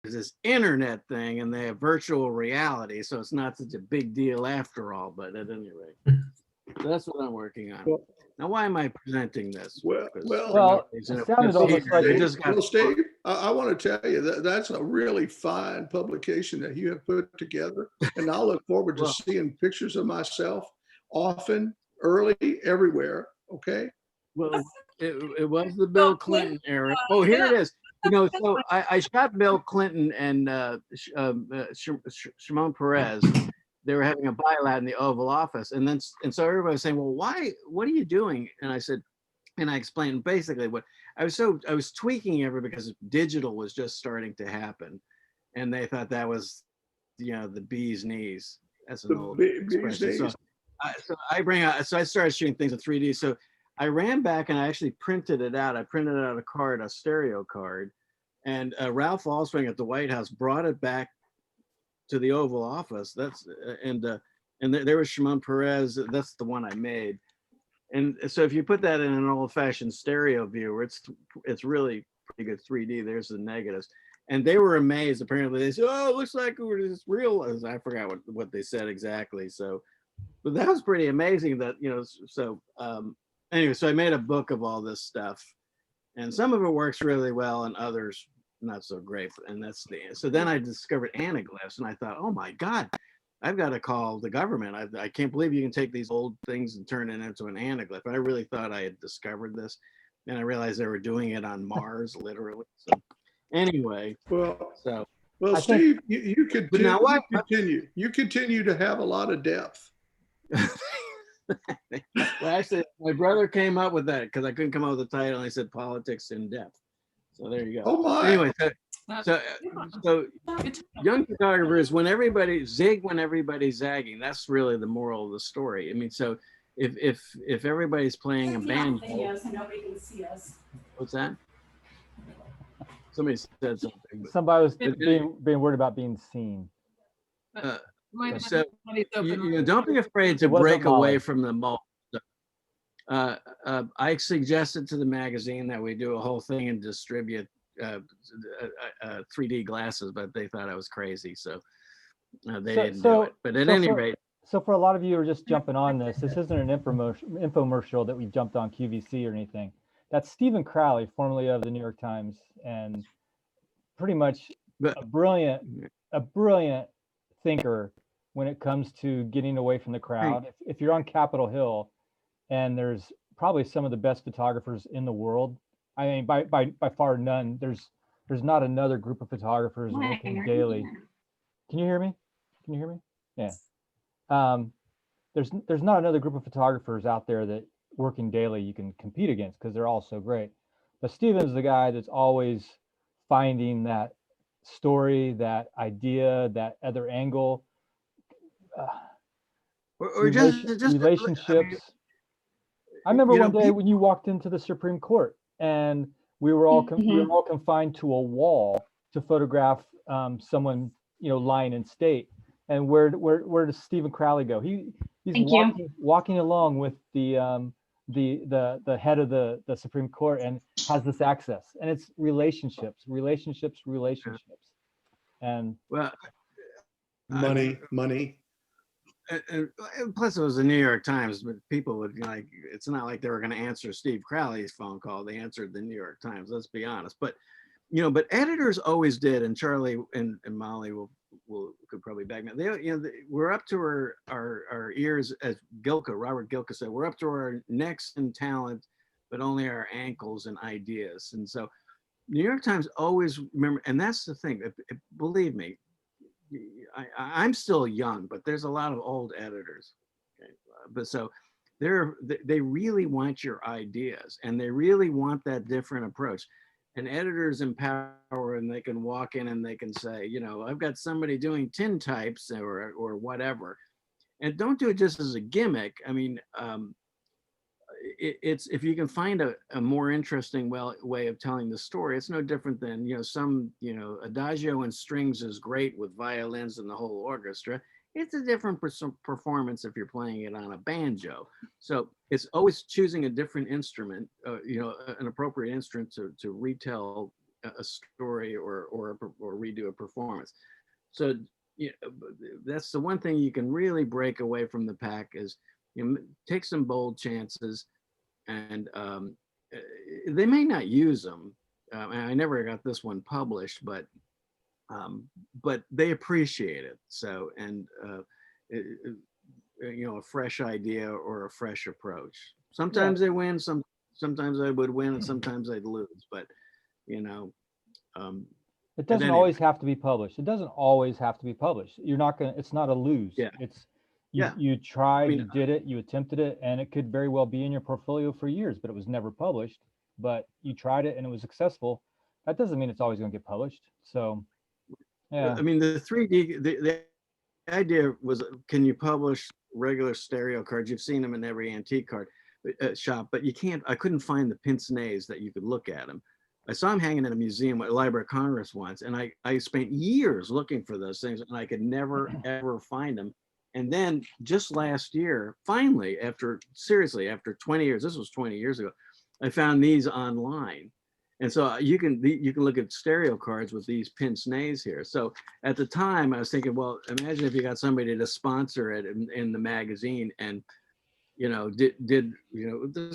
this internet thing and they have virtual reality, so it's not such a big deal after all. But at any rate, so that's what I'm working on. Well, Now, why am I presenting this? well, Because for well, no Well, reason, it it sounded was almost here. like I Steve, just got well, Steve, I want to tell you that that's a really fine publication that you have put together, and I'll look forward to well, seeing pictures of myself often, early, everywhere. Okay. well, it was the Bill Clinton era. Oh, here it is. So I shot Bill Clinton and Shimon Peres. They were having a bilat in the Oval Office, and so everybody was saying, "Well, why? What are you doing?" And I said, and I explained basically what I was tweaking everything because digital was just starting to happen, and they thought that was, the bee's knees. That's an The old bee's expression. knees. So I started shooting things in 3D. So I ran back and I actually printed it out. I printed out a card, a stereo card, and Ralph Allswing at the White House brought it back to the Oval Office. And there was Shimon Peres. That's the one I made. And so if you put that in an old-fashioned stereo viewer, it's really pretty good 3D. There's the negatives. And they were amazed. Apparently, they said, "Oh, it looks like it's real." I forgot what they said exactly. So, but that was pretty amazing. That So anyway, so I made a book of all this stuff, and some of it works really well, and others not so great. And that's so then I discovered anaglyphs, and I thought, oh my God, I've got to call the government. I can't believe you can take these old things and turn it into an anaglyph. I really thought I had discovered this, and I realized they were doing it on Mars, literally. So anyway, Well, so well, I think Steve, you but continue. now what? You continue to have a lot of depth. Well, actually, my brother came up with that because I couldn't come up with a title, and he said politics in depth. So there you go. Oh my! Anyway, so young photographers, when everybody's zagging, that's really the moral of the story. I mean, so if everybody's playing a banjo, and nobody can see us. what's that? Somebody said something. somebody was But, being worried about being seen. so don't be afraid to It wasn't break away Molly. from the mold. I suggested to the magazine that we do a whole thing and distribute 3D glasses, but they thought I was crazy, so they didn't do it. But at any rate, So for a lot of you who are just jumping on this isn't an infomercial that we jumped on QVC or anything. That's Stephen Crowley, formerly of the New York Times, and pretty much a brilliant thinker when it comes to getting away from the crowd. If you're on Capitol Hill, and there's probably some of the best photographers in the world. I mean, by far none. There's not another group of photographers working daily. Can you hear me? Can you hear me? Yeah. There's not another group of photographers out there that working daily you can compete against because they're all so great. But Steven's the guy that's always finding that story, that idea, that other angle, or just relationships. I remember one day when you walked into the Supreme Court and we were all confined to a wall to photograph someone lying in state. And where does Stephen Crowley go? He's walking along with the head of the Supreme Court and has this access. And it's relationships. And well, money. And plus, it was the New York Times, but people would it's not like they were going to answer Steve Crowley's phone call. They answered the New York Times. Let's be honest. But but editors always did, and Charlie and Molly could probably back me. We're up to our ears, as Robert Gilka said. We're up to our necks in talent, but only our ankles and ideas. And so, New York Times always remember, and that's the thing. Believe me. I'm still young, but there's a lot of old editors. Okay? But so they really want your ideas, and they really want that different approach. And editors empower, and they can walk in and they can say, I've got somebody doing tintypes or whatever, and don't do it just as a gimmick. I mean, it's if you can find a more interesting way of telling the story, it's no different than some adagio and strings is great with violins and the whole orchestra. It's a different performance if you're playing it on a banjo. So it's always choosing a different instrument, an appropriate instrument to retell a story or redo a performance. So that's the one thing you can really break away from the pack is take some bold chances, and they may not use them. And I never got this one published, but they appreciate it. So, and a fresh idea or a fresh approach. Sometimes they win, sometimes I would win, and sometimes I'd lose. But you know, it doesn't always have to be published. It doesn't always have to be published. You're not gonna. It's not a lose. Yeah. It's you tried, you did it, you attempted it, and it could very well be in your portfolio for years, but it was never published. But you tried it and it was successful. That doesn't mean it's always going to get published. So, yeah. I mean, the 3D, the idea was, can you publish regular stereo cards? You've seen them in every antique card shop, but you can't. I couldn't find the pince-nez that you could look at them. I saw them hanging in a museum at Library of Congress once, and I spent years looking for those things, and I could never ever find them. And then just last year, finally, after 20 years, this was 20 years ago, I found these online. And so you can look at stereo cards with these pince-nez here. So at the time I was thinking, well, imagine if you got somebody to sponsor it in the magazine, and this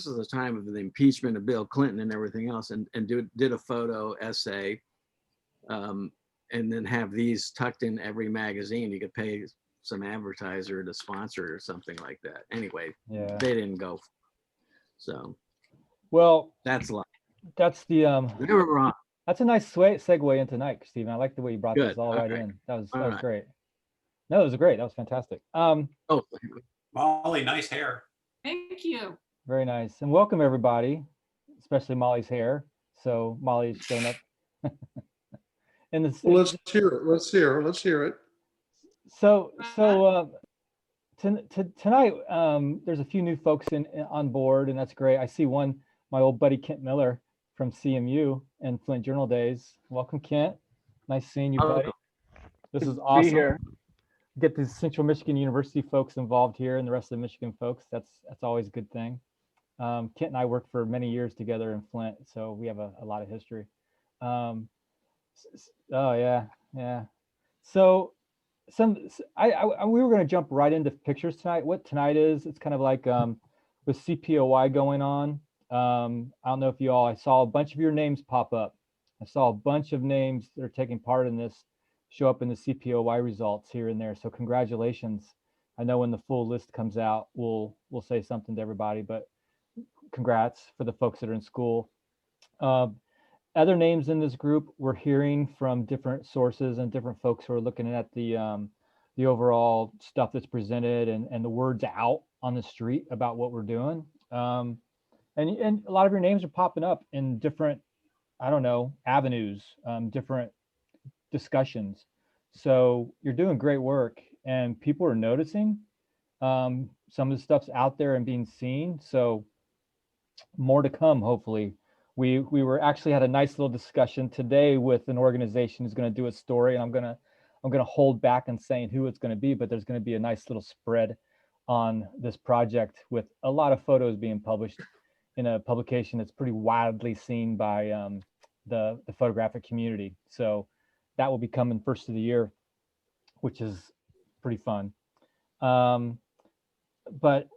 is the time of the impeachment of Bill Clinton and everything else, and did a photo essay, and then have these tucked in every magazine. You could pay some advertiser to sponsor or something like that. Anyway, they didn't go. So, well, that's a lot. That's the they were wrong. That's a nice segue into tonight, Stephen. I like the way you brought this all right in. That was great. No, it was great. That was fantastic. Molly, nice hair. Thank you. Very nice. And welcome everybody, especially Molly's hair. So Molly's shown up. Let's hear it. Let's hear it. So tonight, there's a few new folks on board, and that's great. I see one, my old buddy Kent Miller from CMU and Flint Journal days. Welcome, Kent. Nice seeing you, buddy. This is awesome. Here. Get the Central Michigan University folks involved here, and the rest of the Michigan folks. That's always a good thing. Kent and I worked for many years together in Flint, so we have a lot of history. Oh yeah. So we were going to jump right into pictures tonight. What tonight is, it's kind of like with CPOY going on. I don't know if I saw a bunch of your names pop up. I saw a bunch of names that are taking part in this show up in the CPOY results here and there. So congratulations. I know when the full list comes out, we'll say something to everybody, but congrats for the folks that are in school. Other names in this group, we're hearing from different sources and different folks who are looking at the overall stuff that's presented and the words out on the street about what we're doing. And a lot of your names are popping up in different, avenues, different discussions. So you're doing great work and people are noticing. Some of the stuff's out there and being seen. So more to come, hopefully. We were actually had a nice little discussion today with an organization who's going to do a story, and I'm gonna hold back on saying who it's going to be, but there's going to be a nice little spread on this project with a lot of photos being published in a publication that's pretty widely seen by the photographic community. So that will be coming first of the year, which is pretty fun. But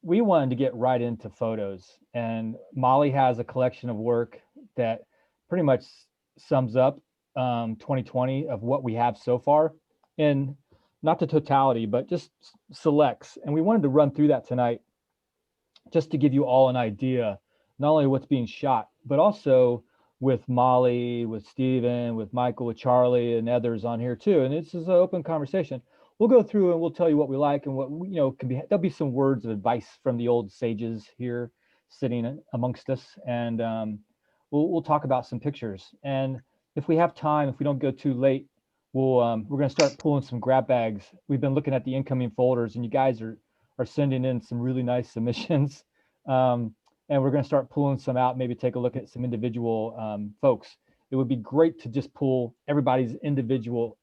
we wanted to get right into photos, and Molly has a collection of work that pretty much sums up 2020 of what we have so far, and not the totality, but just selects. And we wanted to run through that tonight just to give you all an idea, not only what's being shot, but also with Molly, with Stephen, with Michael, with Charlie, and others on here too. And this is an open conversation. We'll go through and we'll tell you what we like and what can be. There'll be some words of advice from the old sages here sitting amongst us, and we'll talk about some pictures. And if we have time, if we don't go too late, we're going to start pulling some grab bags. We've been looking at the incoming folders, and you guys are sending in some really nice submissions, and we're going to start pulling some out. Maybe take a look at some individual folks. It would be great to just pull everybody's individual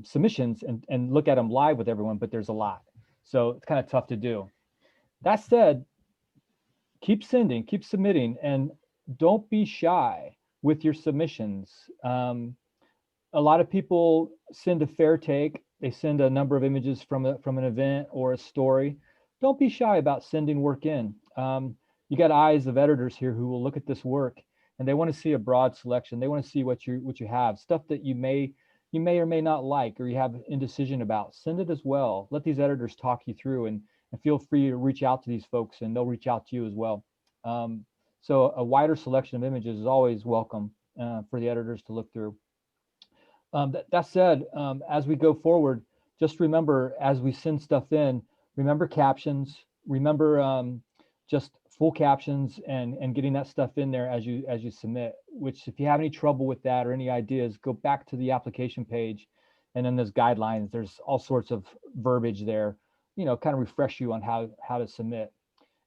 submissions and look at them live with everyone, but there's a lot, so it's kind of tough to do. That said, keep sending, keep submitting, and don't be shy. with your submissions. A lot of people send a fair take. They send a number of images from an event or a story. Don't be shy about sending work in. You got eyes of editors here who will look at this work and they want to see a broad selection. They want to see what you have, stuff that you may or may not like or you have indecision about. Send it as well. Let these editors talk you through and feel free to reach out to these folks and they'll reach out to you as well. So a wider selection of images is always welcome for the editors to look through. That said, as we go forward, just remember as we send stuff in, remember captions, remember just full captions and getting that stuff in there as you submit, which if you have any trouble with that or any ideas, go back to the application page and then there's guidelines. There's all sorts of verbiage there, kind of refresh you on how to submit.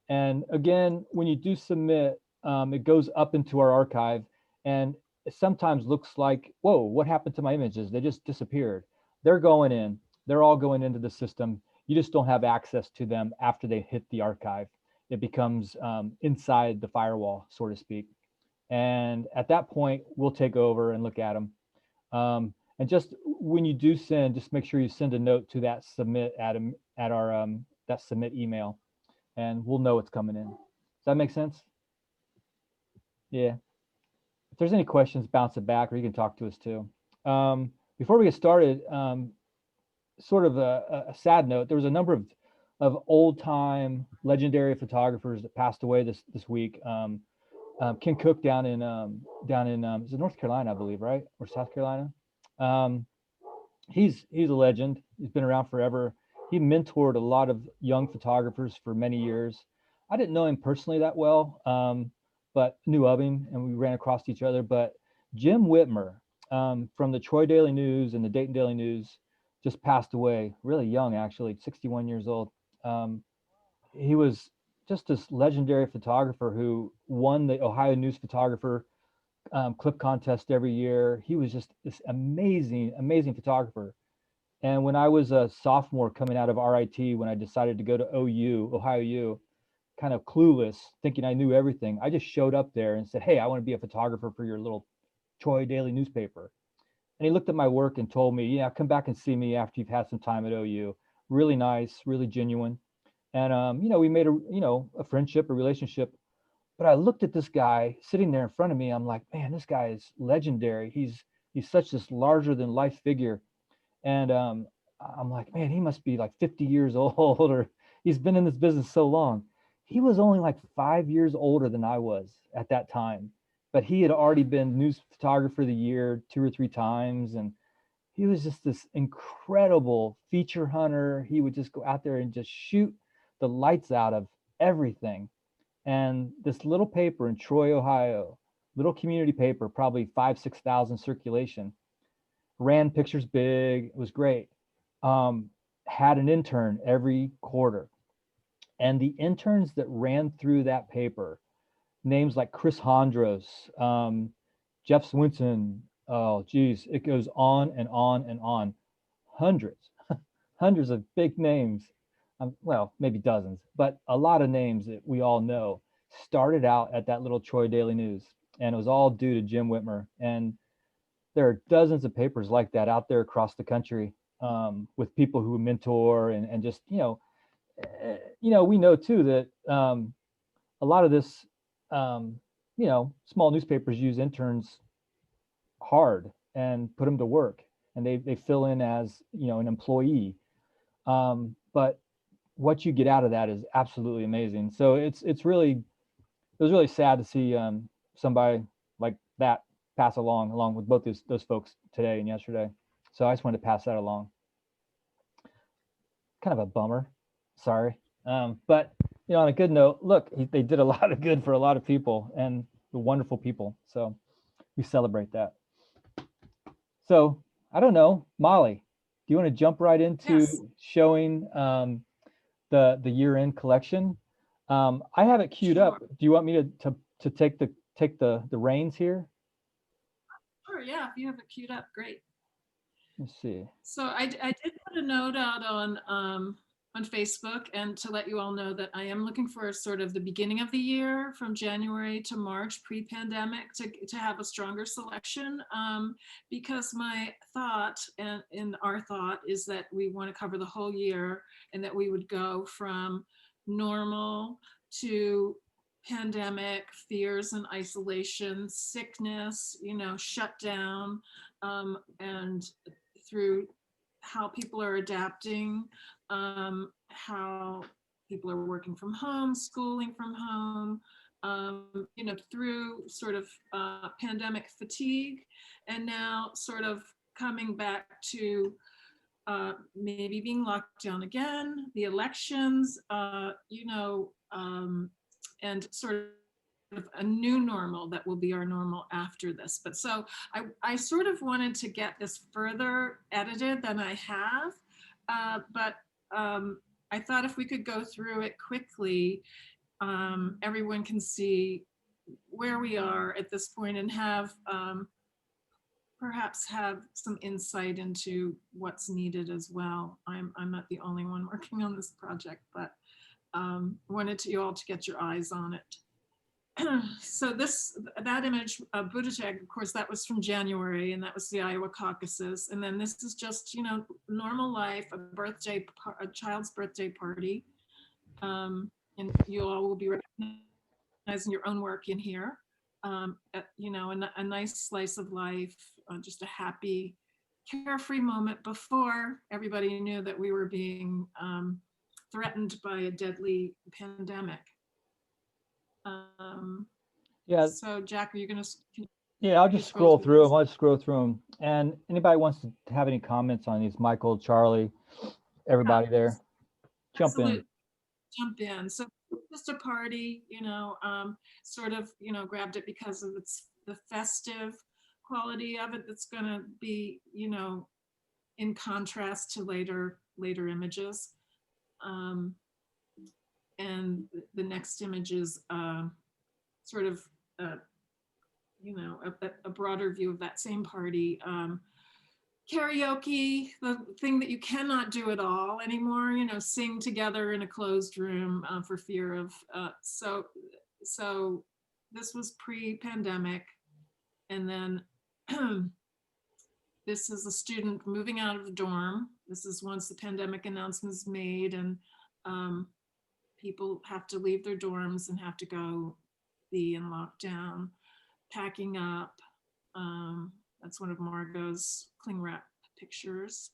And again, when you do submit, it goes up into our archive and it sometimes looks like, whoa, what happened to my images? They just disappeared. They're going in, they're all going into the system. You just don't have access to them after they hit the archive. It becomes inside the firewall, so to speak. And at that point, we'll take over and look at them. And just when you do send, just make sure you send a note to that submit at our that submit email, and we'll know it's coming in. Does that make sense? Yeah. If there's any questions, bounce it back, or you can talk to us too. Before we get started, sort of a sad note, there was a number of old time legendary photographers that passed away this week. Ken Cook down in is it North Carolina, I believe, right? Or South Carolina? He's a legend. He's been around forever. He mentored a lot of young photographers for many years. I didn't know him personally that well, but knew of him and we ran across each other. But Jim Whitmer from the Troy Daily News and the Dayton Daily News just passed away, really young, actually, 61 years old. He was just this legendary photographer who won the Ohio News Photographer clip contest every year. He was just this amazing photographer. And when I was a sophomore coming out of RIT, when I decided to go to OU, Ohio U, kind of clueless, thinking I knew everything, I just showed up there and said, hey, I want to be a photographer for your little Troy Daily newspaper. And he looked at my work and told me, yeah, come back and see me after you've had some time at OU. Really nice, really genuine. And, we made a friendship, a relationship. But I looked at this guy sitting there in front of me. I'm like, man, this guy is legendary. He's such this larger than life figure. And I'm like, man, he must be like 50 years old or he's been in this business so long. He was only like 5 years older than I was at that time, but he had already been news photographer of the year 2 or 3 times. And he was just this incredible feature hunter. He would just go out there and just shoot the lights out of everything. And this little paper in Troy, Ohio, little community paper, probably 5,000-6,000 circulation, ran pictures big. It was great. Had an intern every quarter. And the interns that ran through that paper, names like Chris Hondros, Jeff Swinson, oh, geez, it goes on and on and on. Hundreds of big names. Well, maybe dozens, but a lot of names that we all know started out at that little Troy Daily News. And it was all due to Jim Whitmer. And there are dozens of papers like that out there across the country with people who mentor and just, we know too that a lot of this, small newspapers use interns hard and put them to work and they fill in as, an employee. But what you get out of that is absolutely amazing. So it was really sad to see somebody like that pass along with both those folks today and yesterday. So I just wanted to pass that along. Kind of a bummer, sorry. But on a good note, look, they did a lot of good for a lot of people and wonderful people. So we celebrate that. So I don't know, Molly, do you want to jump right into showing the year-end collection? I have it queued up. Do you want me to take the reins here? Sure, yeah, if you have it queued up, great. Let's see. So I did put a note out on on Facebook, and to let you all know that I am looking for sort of the beginning of the year from January to March pre-pandemic to have a stronger selection, because my thought and in our thought is that we want to cover the whole year, and that we would go from normal to pandemic, fears and isolation, sickness, shutdown, and through how people are adapting, how people are working from home, schooling from home, through sort of pandemic fatigue, and now sort of coming back to maybe being locked down again, the elections, and sort of a new normal that will be our normal after this. But so I sort of wanted to get this further edited than I have, but I thought if we could go through it quickly, everyone can see where we are at this point and have perhaps have some insight into what's needed as well. I'm not the only one working on this project, but wanted you all to get your eyes on it. So that image of Buttigieg, of course, that was from January, and that was the Iowa caucuses. And then this is just, normal life, a child's birthday party. And you all will be recognizing your own work in here. A nice slice of life, just a happy, carefree moment before everybody knew that we were being threatened by a deadly pandemic. Yeah. So Jack, are you going to? Yeah, I'll just scroll through them. I'll just scroll through them. And anybody wants to have any comments on these, Michael, Charlie, everybody there, jump in. Jump in. So just a party, sort of, grabbed it because of the festive quality of it. That's going to be, in contrast to later images. And the next image is sort of, a broader view of that same party. Karaoke, the thing that you cannot do at all anymore, sing together in a closed room for fear of, so this was pre-pandemic. And then this is a student moving out of the dorm. This is once the pandemic announcement is made and people have to leave their dorms and have to go be in lockdown, packing up. That's one of Margot's cling wrap pictures.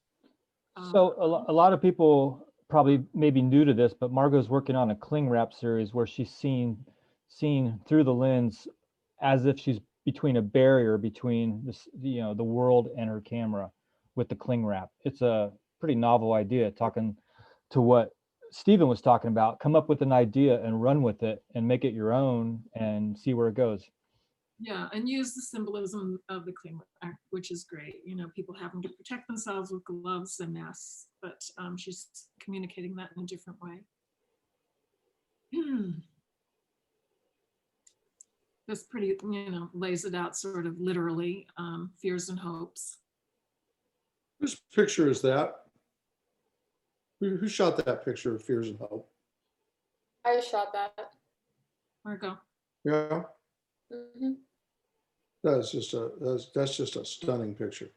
So a lot of people probably may be new to this, but Margot's working on a cling wrap series where she's seen through the lens as if she's between a barrier between this, the world and her camera with the cling wrap. It's a pretty novel idea, talking to what Stephen was talking about. Come up with an idea and run with it and make it your own and see where it goes. Yeah, and use the symbolism of the cling wrap, which is great. People having to protect themselves with gloves and masks, but she's communicating that in a different way. This pretty, lays it out sort of literally, fears and hopes. Whose picture is that? Who shot that picture of Fears and Hope? I shot that. Margot. Yeah. Mm-hmm. That's just a stunning picture.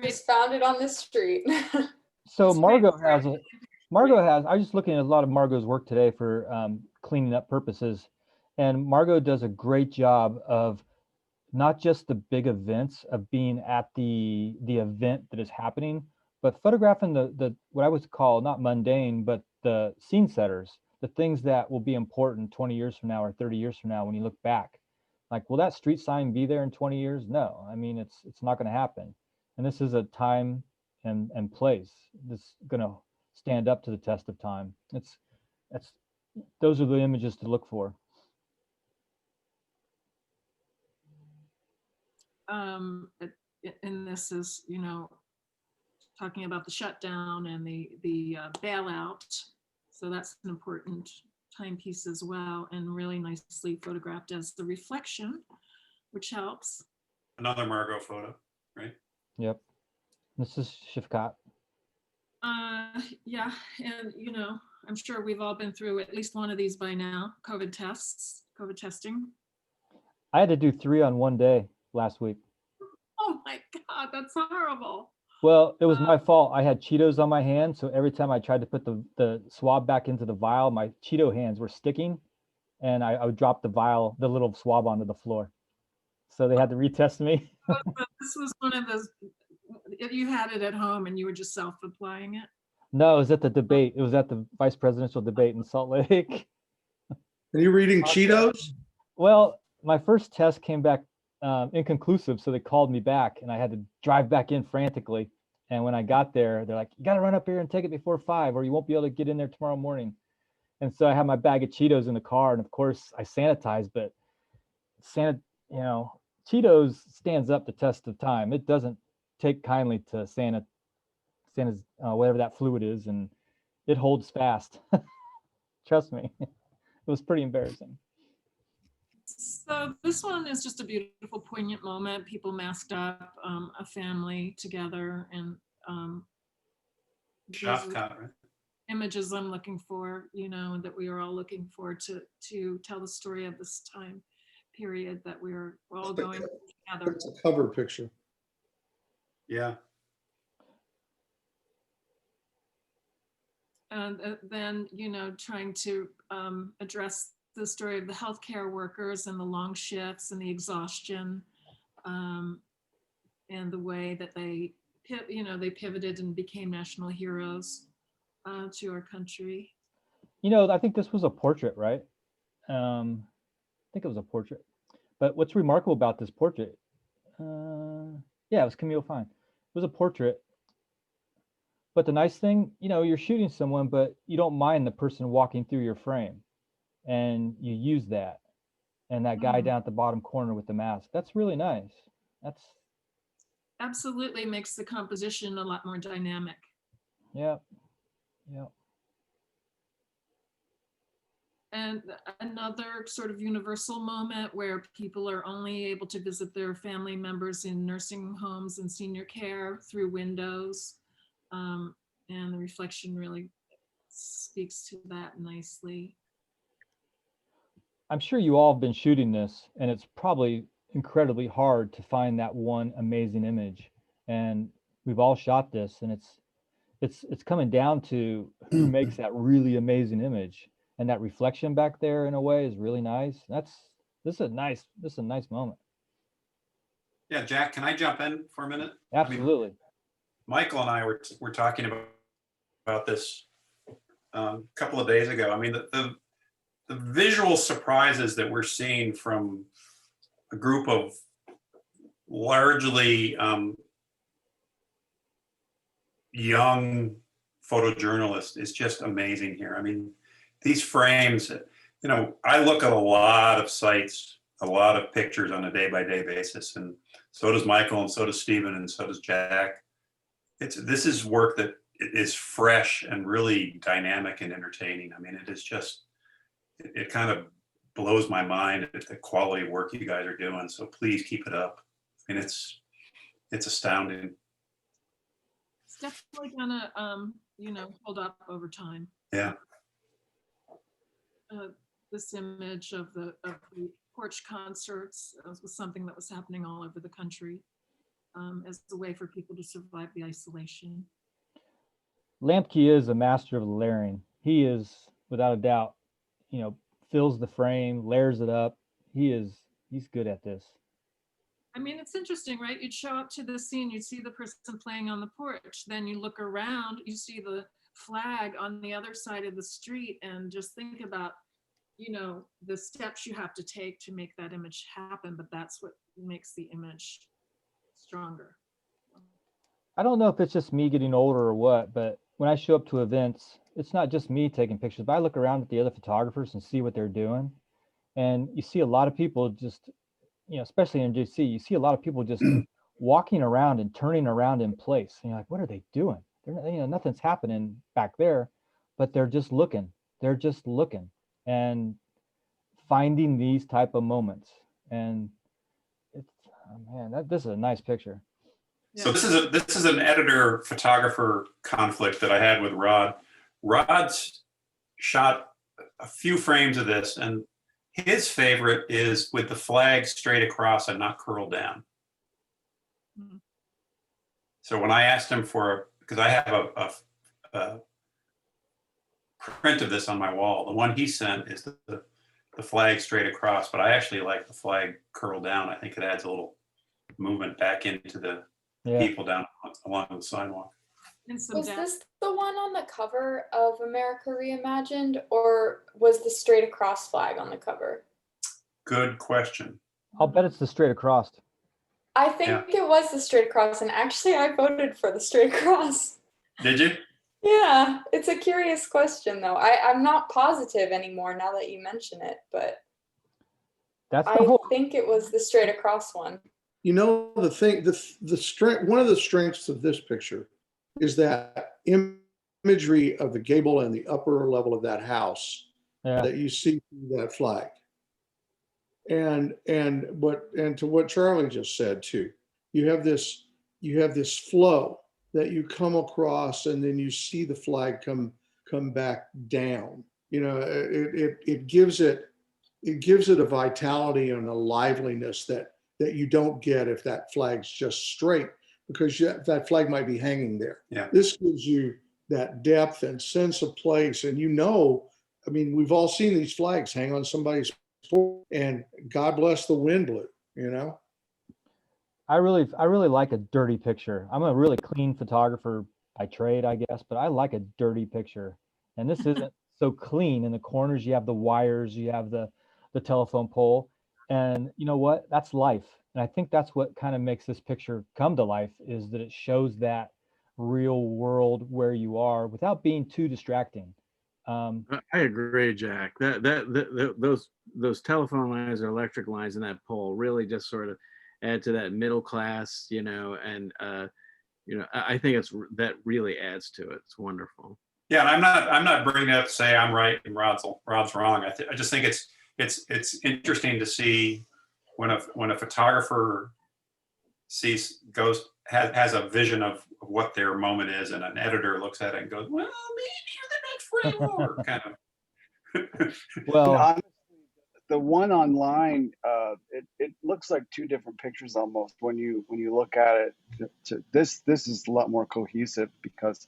Just found it on the street. So Margot has, I was just looking at a lot of Margot's work today for cleaning up purposes. And Margot does a great job of not just the big events of being at the event that is happening, but photographing the what I would call not mundane, but the scene setters, the things that will be important 20 years from now or 30 years from now when you look back. Like, will that street sign be there in 20 years? No, I mean, it's not going to happen. And this is a time and place that's going to stand up to the test of time. Those are the images to look for. And this is, talking about the shutdown and the bailout. So that's an important timepiece as well, and really nicely photographed as the reflection, which helps. Another Margot photo, right? Yep. This is Shifkat. Yeah, and I'm sure we've all been through at least one of these by now. COVID testing. I had to do 3 on one day last week. Oh my God, that's horrible. Well, it was my fault. I had Cheetos on my hand, so every time I tried to put the swab back into the vial, my Cheeto hands were sticking, and I would drop the vial, the little swab onto the floor. So they had to retest me. This was one of those, you had it at home and you were just self-applying it? No, it was at the debate. It was at the vice presidential debate in Salt Lake. Are you reading Cheetos? Well, my first test came back inconclusive, so they called me back, and I had to drive back in frantically. And when I got there, they're like, "You got to run up here and take it before 5, or you won't be able to get in there tomorrow morning." And so I had my bag of Cheetos in the car, and of course I sanitized, but Cheetos stands up the test of time. It doesn't take kindly to whatever that fluid is, and it holds fast. Trust me, it was pretty embarrassing. So this one is just a beautiful, poignant moment. People masked up, a family together, and images I'm looking for, and that we are all looking for to tell the story of this time period that we're all going together. It's a cover picture. Yeah. And then, trying to address the story of the healthcare workers and the long shifts and the exhaustion, and the way that they pivoted and became national heroes to our country. I think this was a portrait, right? I think it was a portrait. But what's remarkable about this portrait, yeah, it was Camille Fine. It was a portrait. But the nice thing, you're shooting someone, but you don't mind the person walking through your frame. And you use that. And that guy down at the bottom corner with the mask, that's really nice. That's absolutely makes the composition a lot more dynamic. Yeah. And another sort of universal moment where people are only able to visit their family members in nursing homes and senior care through windows. And the reflection really speaks to that nicely. I'm sure you all have been shooting this, and it's probably incredibly hard to find that one amazing image. And we've all shot this, and it's coming down to who makes that really amazing image. And that reflection back there, in a way, is really nice. This is a nice moment. Yeah, Jack, can I jump in for a minute? Absolutely. I mean, Michael and I were talking about this a couple of days ago. I mean, the visual surprises that we're seeing from a group of largely young photojournalists is just amazing here. I mean, these frames, I look at a lot of sites, a lot of pictures on a day-by-day basis, and so does Michael, and so does Stephen, and so does Jack. This is work that is fresh and really dynamic and entertaining. I mean, it is just, it kind of blows my mind at the quality of work you guys are doing. So please keep it up. I mean, it's astounding. It's definitely gonna, hold up over time. Yeah. This image of the porch concerts was something that was happening all over the country, as a way for people to survive the isolation. Lampke is a master of the layering. He is, without a doubt, fills the frame, layers it up. He's good at this. I mean, it's interesting, right? You'd show up to the scene, you'd see the person playing on the porch, then you look around, you see the flag on the other side of the street, and just think about, the steps you have to take to make that image happen, but that's what makes the image stronger. I don't know if it's just me getting older or what, but when I show up to events, it's not just me taking pictures, but I look around at the other photographers and see what they're doing. And you see a lot of people just, especially in JC, you see a lot of people just walking around and turning around in place. And you're like, what are they doing? They're, nothing's happening back there, but they're just looking. They're just looking and finding these type of moments. And it's, this is a nice picture. So this is an editor photographer conflict that I had with Rod. Rod's shot a few frames of this, and his favorite is with the flag straight across and not curled down. Mhm. So when I asked him because I have a print of this on my wall, the one he sent is the flag straight across, but I actually like the flag curled down. I think it adds a little movement back into the people down along the sidewalk. Was this the one on the cover of America Reimagined, or was the straight across flag on the cover? Good question. I'll bet it's the straight across. I think it was the straight across, and actually I voted for the straight across. Did you? Yeah, it's a curious question though. I'm not positive anymore now that you mention it, but I think it was the straight across one. You know, the thing, the strength, one of the strengths of this picture is that imagery of the gable and the upper level of that house that you see through that flag. And to what Charlie just said too, you have this flow that you come across, and then you see the flag come back down. You know, it gives it a vitality and a liveliness that you don't get if that flag's just straight, because that flag might be hanging there. Yeah. This gives you that depth and sense of place. And I mean, we've all seen these flags hang on somebody's porch, and God bless the wind blew, you know? I really like a dirty picture. I'm a really clean photographer by trade, I guess, but I like a dirty picture. And this isn't so clean. In the corners, you have the wires, you have the telephone pole. And you know what? That's life. And I think that's what kind of makes this picture come to life, is that it shows that real world where you are without being too distracting. I agree, Jack. Those telephone lines or electric lines in that pole really just sort of add to that middle class, and I think that really adds to it. It's wonderful. Yeah, and I'm not bringing it up to say I'm right and Rod's wrong. I just think it's interesting to see when a photographer has a vision of what their moment is, and an editor looks at it and goes, well, maybe the next frame more, kind of. Well, honestly, the one online, it looks like two different pictures almost when you look at it. This is a lot more cohesive, because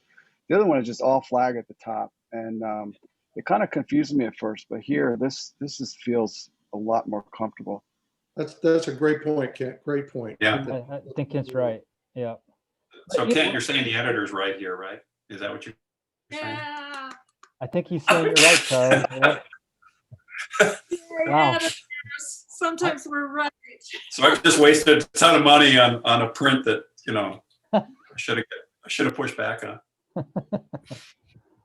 the other one is just all flag at the top, and it kind of confused me at first. But here, this feels a lot more comfortable. That's a great point, Kent. Great point. Yeah. I think Kent's right. Yeah. So Kent, you're saying the editor's right here, right? Is that what you're saying? Yeah. I think he's saying you're right, Charlie. Yeah. Wow. Sometimes we're right. So I've just wasted a ton of money on a print that I should have pushed back on.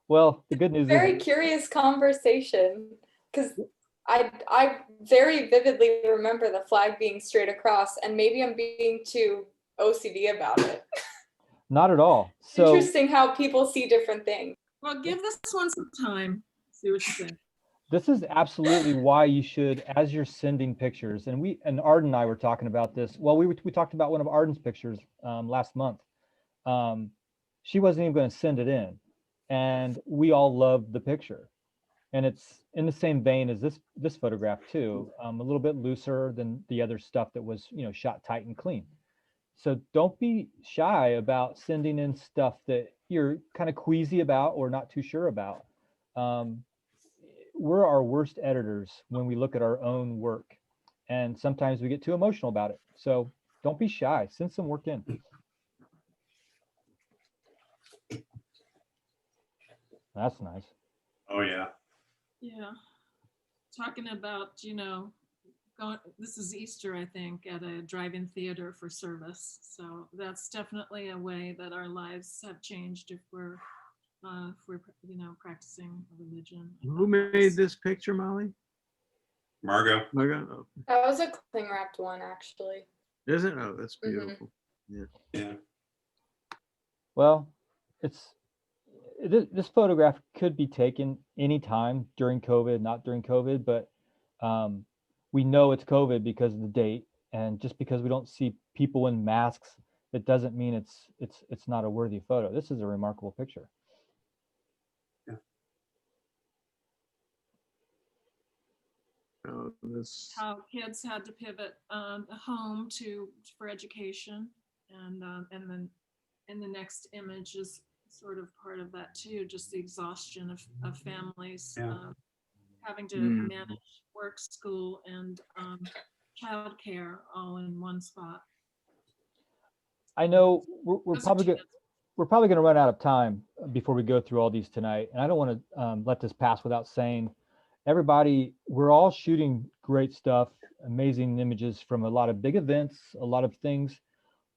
Well, the good news Very is curious conversation, because I very vividly remember the flag being straight across, and maybe I'm being too OCD about it. not at all. So Interesting how people see different things. Well, give this one some time. See what you think. this is absolutely why you should, as you're sending pictures, and Arden and I were talking about this. Well, we talked about one of Arden's pictures last month. She wasn't even going to send it in, and we all loved the picture. And it's in the same vein as this photograph too, a little bit looser than the other stuff that was shot tight and clean. So don't be shy about sending in stuff that you're kind of queasy about or not too sure about. We're our worst editors when we look at our own work, and sometimes we get too emotional about it. So don't be shy, send some work in. That's nice. Oh yeah. Yeah. Talking about, this is Easter, I think, at a drive-in theater for service. So that's definitely a way that our lives have changed if we're practicing a religion. Who made this picture, Molly? Margot. Oh, That was a cling wrapped one, actually. is it? Oh, that's beautiful. Yeah. Well, this photograph could be taken anytime during COVID, not during COVID, but we know it's COVID because of the date, and just because we don't see people in masks it doesn't mean it's not a worthy photo. This is a remarkable picture. This, How kids had to pivot home for education, and then in the next image is sort of part of that too, just the exhaustion of families having to manage work, school, and childcare all in one spot. I know we're probably going to run out of time before we go through all these tonight, and I don't want to let this pass without saying, everybody, we're all shooting great stuff, amazing images from a lot of big events, a lot of things,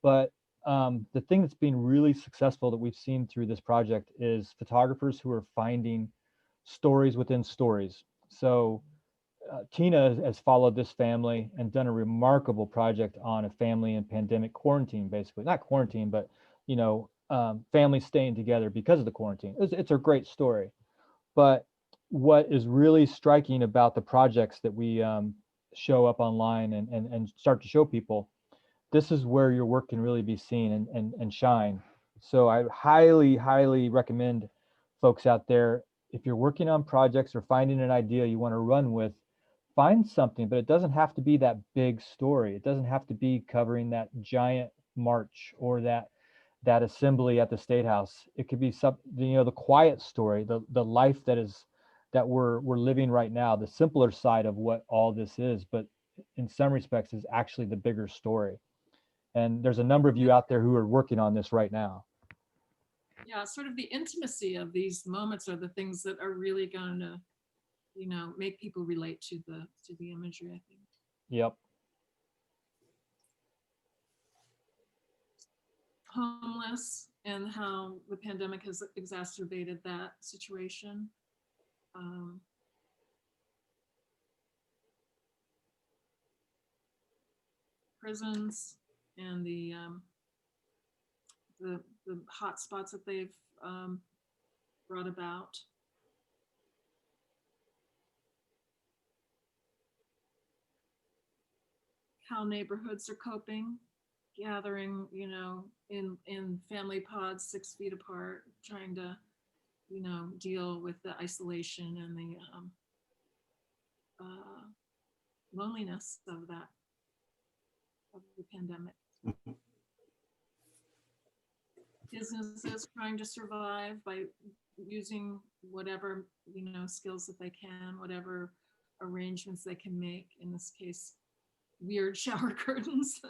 but the thing that's been really successful that we've seen through this project is photographers who are finding stories within stories. So Tina has followed this family and done a remarkable project on a family in pandemic quarantine, basically not quarantine, but you know, families staying together because of the quarantine. It's a great story. But what is really striking about the projects that we show up online and start to show people, this is where your work can really be seen and shine. So I highly recommend folks out there, if you're working on projects or finding an idea you want to run with, find something, but it doesn't have to be that big story. It doesn't have to be covering that giant march or that assembly at the State House. It could be something, you know, the quiet story, the life that we're living right now, the simpler side of what all this is, but in some respects is actually the bigger story. And there's a number of you out there who are working on this right now. Yeah, sort of the intimacy of these moments are the things that are really going to, you know, make people relate to the imagery, I think. Yep. Homeless and how the pandemic has exacerbated that situation. Prisons and the hot spots that they've brought about. How neighborhoods are coping, gathering, you know, in family pods 6 feet apart, trying to, you know, deal with the isolation and the loneliness of the pandemic. Businesses trying to survive by using whatever, you know, skills that they can, whatever arrangements they can make. In this case, weird shower curtains.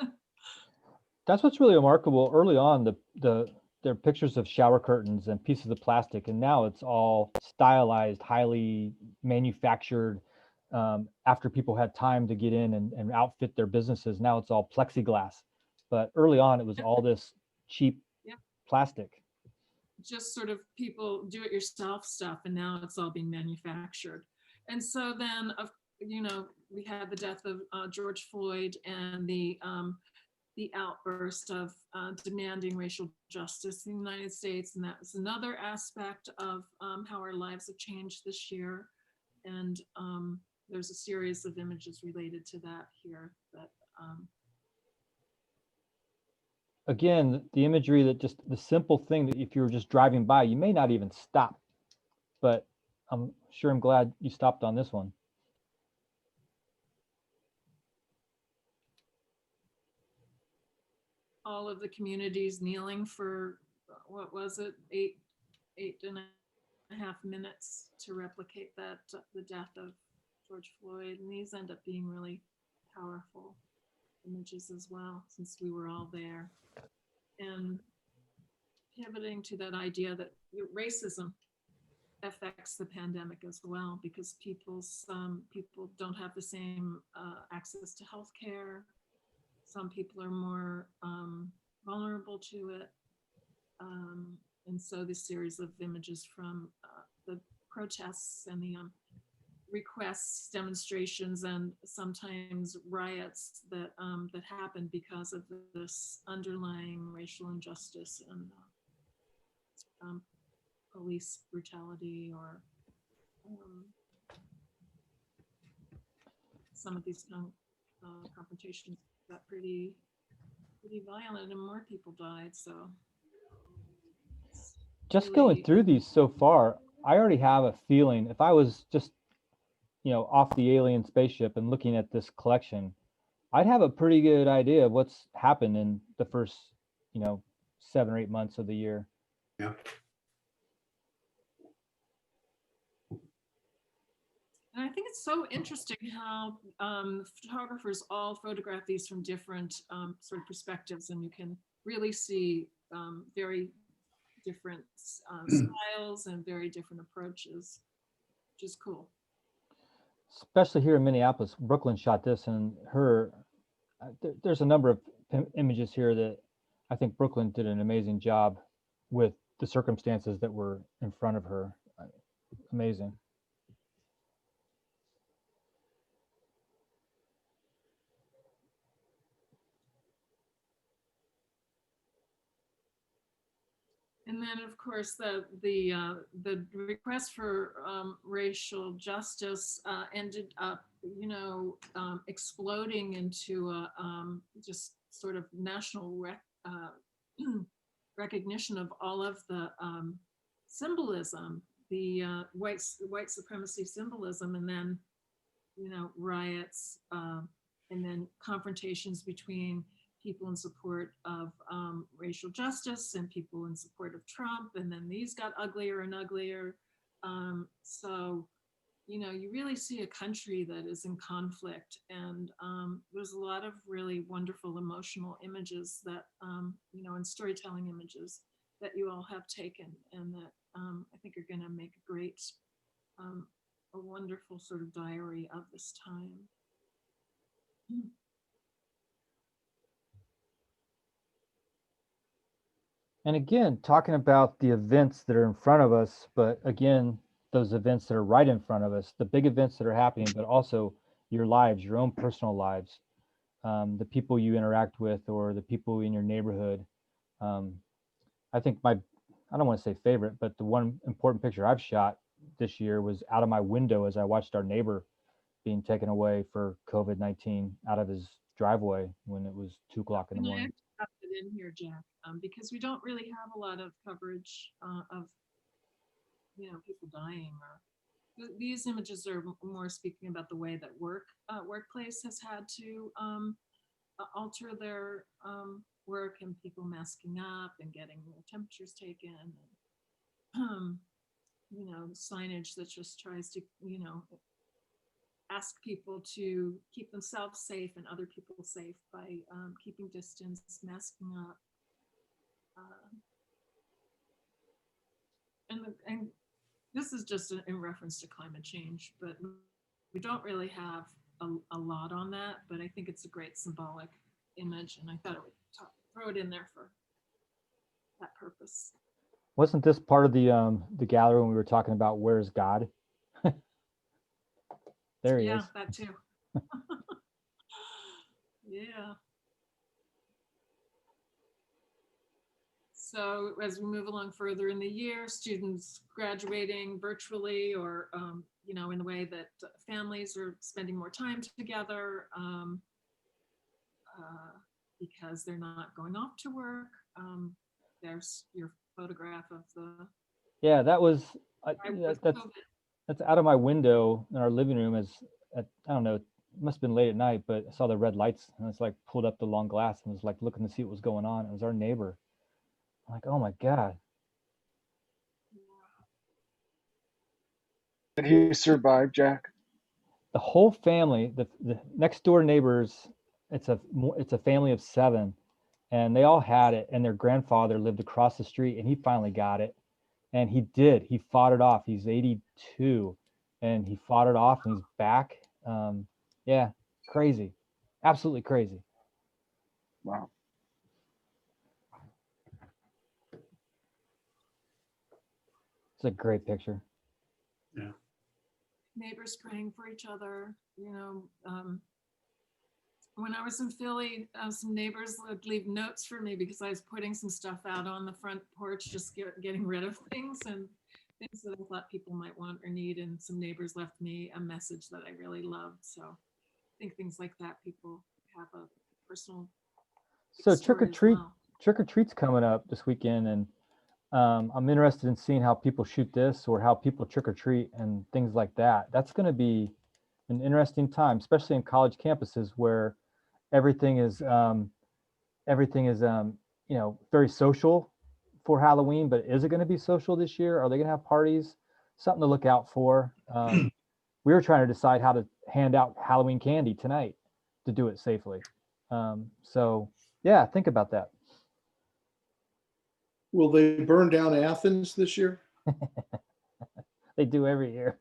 That's what's really remarkable. Early on, there are pictures of shower curtains and pieces of plastic, and now it's all stylized, highly manufactured. After people had time to get in and outfit their businesses, now it's all plexiglass. But early on, it was all this cheap plastic. Just sort of people do-it-yourself stuff, and now it's all being manufactured. And so then, you know, we had the death of George Floyd and the outburst of demanding racial justice in the United States, and that was another aspect of how our lives have changed this year. And there's a series of images related to that here. That again, the imagery that just the simple thing that if you were just driving by, you may not even stop. But I'm glad you stopped on this one. all of the communities kneeling for, what was it, eight and a half minutes to replicate that, the death of George Floyd. And these end up being really powerful images as well, since we were all there. And pivoting to that idea that racism affects the pandemic as well, because people don't have the same access to healthcare. Some people are more vulnerable to it. And so this series of images from the protests and the requests, demonstrations, and sometimes riots that that happen because of this underlying racial injustice and police brutality, or some of these confrontations got pretty pretty violent and more people died. So Just going really, through these so far, I already have a feeling if I was just, off the alien spaceship and looking at this collection, I'd have a pretty good idea of what's happened in the first, 7 or 8 months of the year. Yeah. and I think it's so interesting how photographers all photograph these from different sort of perspectives, and you can really see very different styles and very different approaches, which is cool. Especially here in Minneapolis, Brooklyn shot this, and there's a number of images here that I think Brooklyn did an amazing job with the circumstances that were in front of her. Amazing. And then, of course, the request for racial justice ended up, exploding into a just sort of national recognition of all of the symbolism, the white supremacy symbolism, and then, riots, and then confrontations between people in support of racial justice and people in support of Trump. And then these got uglier and uglier. So, you really see a country that is in conflict. And there's a lot of really wonderful emotional images that, and storytelling images that you all have taken, and that I think are going to make a great, a wonderful sort of diary of this time. And again, talking about the events that are in front of us, but again, those events that are right in front of us, the big events that are happening, but also your lives, your own personal lives, the people you interact with, or the people in your neighborhood. I think I don't want to say favorite, but the one important picture I've shot this year was out of my window as I watched our neighbor being taken away for COVID-19 out of his driveway when it was 2 o'clock in the morning. I have to put it in here, Jack, because we don't really have a lot of coverage of, people dying. Or these images are more speaking about the way that workplace has had to alter their work, and people masking up and getting their temperatures taken, and signage that just tries to ask people to keep themselves safe and other people safe by keeping distance, masking up. And this is just in reference to climate change, but we don't really have a lot on that, but I think it's a great symbolic image, and I thought I would throw it in there for that purpose. Wasn't this part of the gallery when we were talking about where's God? There he is. Yeah, that too. Yeah. So as we move along further in the year, students graduating virtually, or in the way that families are spending more time together because they're not going off to work. There's your photograph of the. Yeah, that was that's out of my window in our living room. I don't know, it must have been late at night, but I saw the red lights, and it's like pulled up the long glass and was like looking to see what was going on. It was our neighbor. I'm like, oh my God. Did he survive, Jack? The whole family, the next door neighbors, it's a family of 7, and they all had it, and their grandfather lived across the street, and he finally got it. And he fought it off. He's 82, and he fought it off, and he's back. Yeah, crazy, absolutely crazy. Wow. It's a great picture. Yeah. Neighbors praying for each other. When I was in Philly, some neighbors would leave notes for me because I was putting some stuff out on the front porch, just getting rid of things and things that I thought people might want or need. And some neighbors left me a message that I really loved. So I think things like that, people have a personal So story as well. trick or treat's coming up this weekend, and I'm interested in seeing how people shoot this or how people trick or treat and things like that. That's going to be an interesting time, especially in college campuses where everything is you know, very social for Halloween. But is it going to be social this year? Are they going to have parties? Something to look out for. We were trying to decide how to hand out Halloween candy tonight to do it safely. So yeah, think about that. Will they burn down Athens this year? They do every year.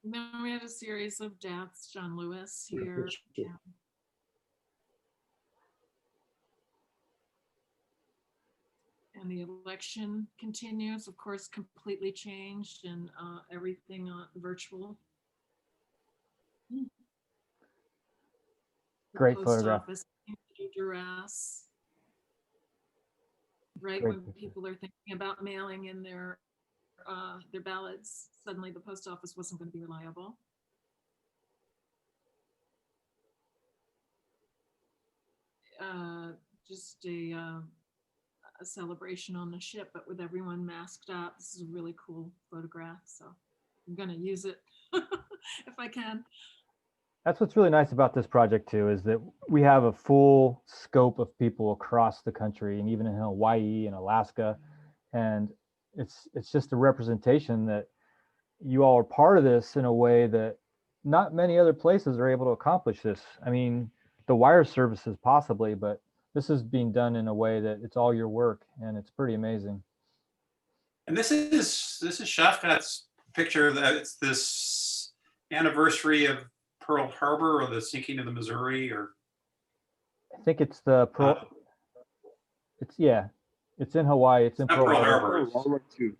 Then we had a series of deaths. John Lewis here. Yeah. And the election continues, of course, completely changed and everything virtual. Great The post photograph. office came under duress. Right Great when picture. people are thinking about mailing in their ballots, suddenly the post office wasn't going to be reliable. Just a celebration on the ship, but with everyone masked up. This is a really cool photograph, so I'm going to use it if I can. That's what's really nice about this project too, is that we have a full scope of people across the country and even in Hawaii and Alaska. And it's just a representation that you all are part of this in a way that not many other places are able to accomplish this. I mean, the wire services possibly, but this is being done in a way that it's all your work, and it's pretty amazing. And this is Shafkat's picture that it's this anniversary of Pearl Harbor or the sinking of the Missouri, or I think it's the Pearl. It's in Hawaii. It's in not Pearl Pearl Harbor. Harbor. World War II.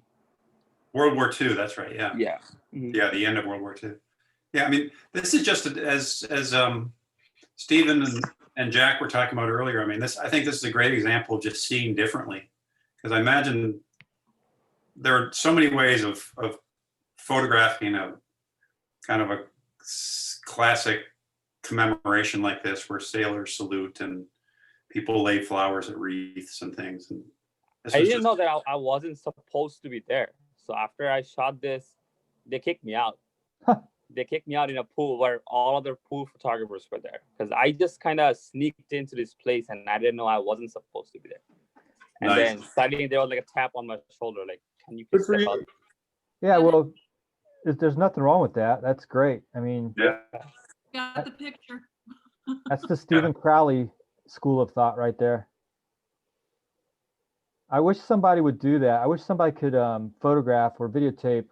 World War II. That's right. Yeah. Yeah. Mhm. Yeah. The end of World War II. Yeah. I mean, this is just as Stephen and Jack were talking about earlier. I mean, I think this is a great example of just seeing differently, because I imagine there are so many ways of photographing a kind of a classic commemoration like this, where sailors salute and people lay flowers at wreaths and things. And I didn't know that I wasn't supposed to be there. So after I shot this, they kicked me out. They kicked me out in a pool where all other pool photographers were there, because I just kind of sneaked into this place and I didn't know I wasn't supposed to be there. And Nice. then suddenly there was like a tap on my shoulder, like, can you please Good for step you. out? Yeah, well, there's nothing wrong with that. That's great. I mean, Yeah. Got the picture. that's the Stephen Crowley school of thought right there. I wish somebody would do that. I wish somebody could photograph or videotape,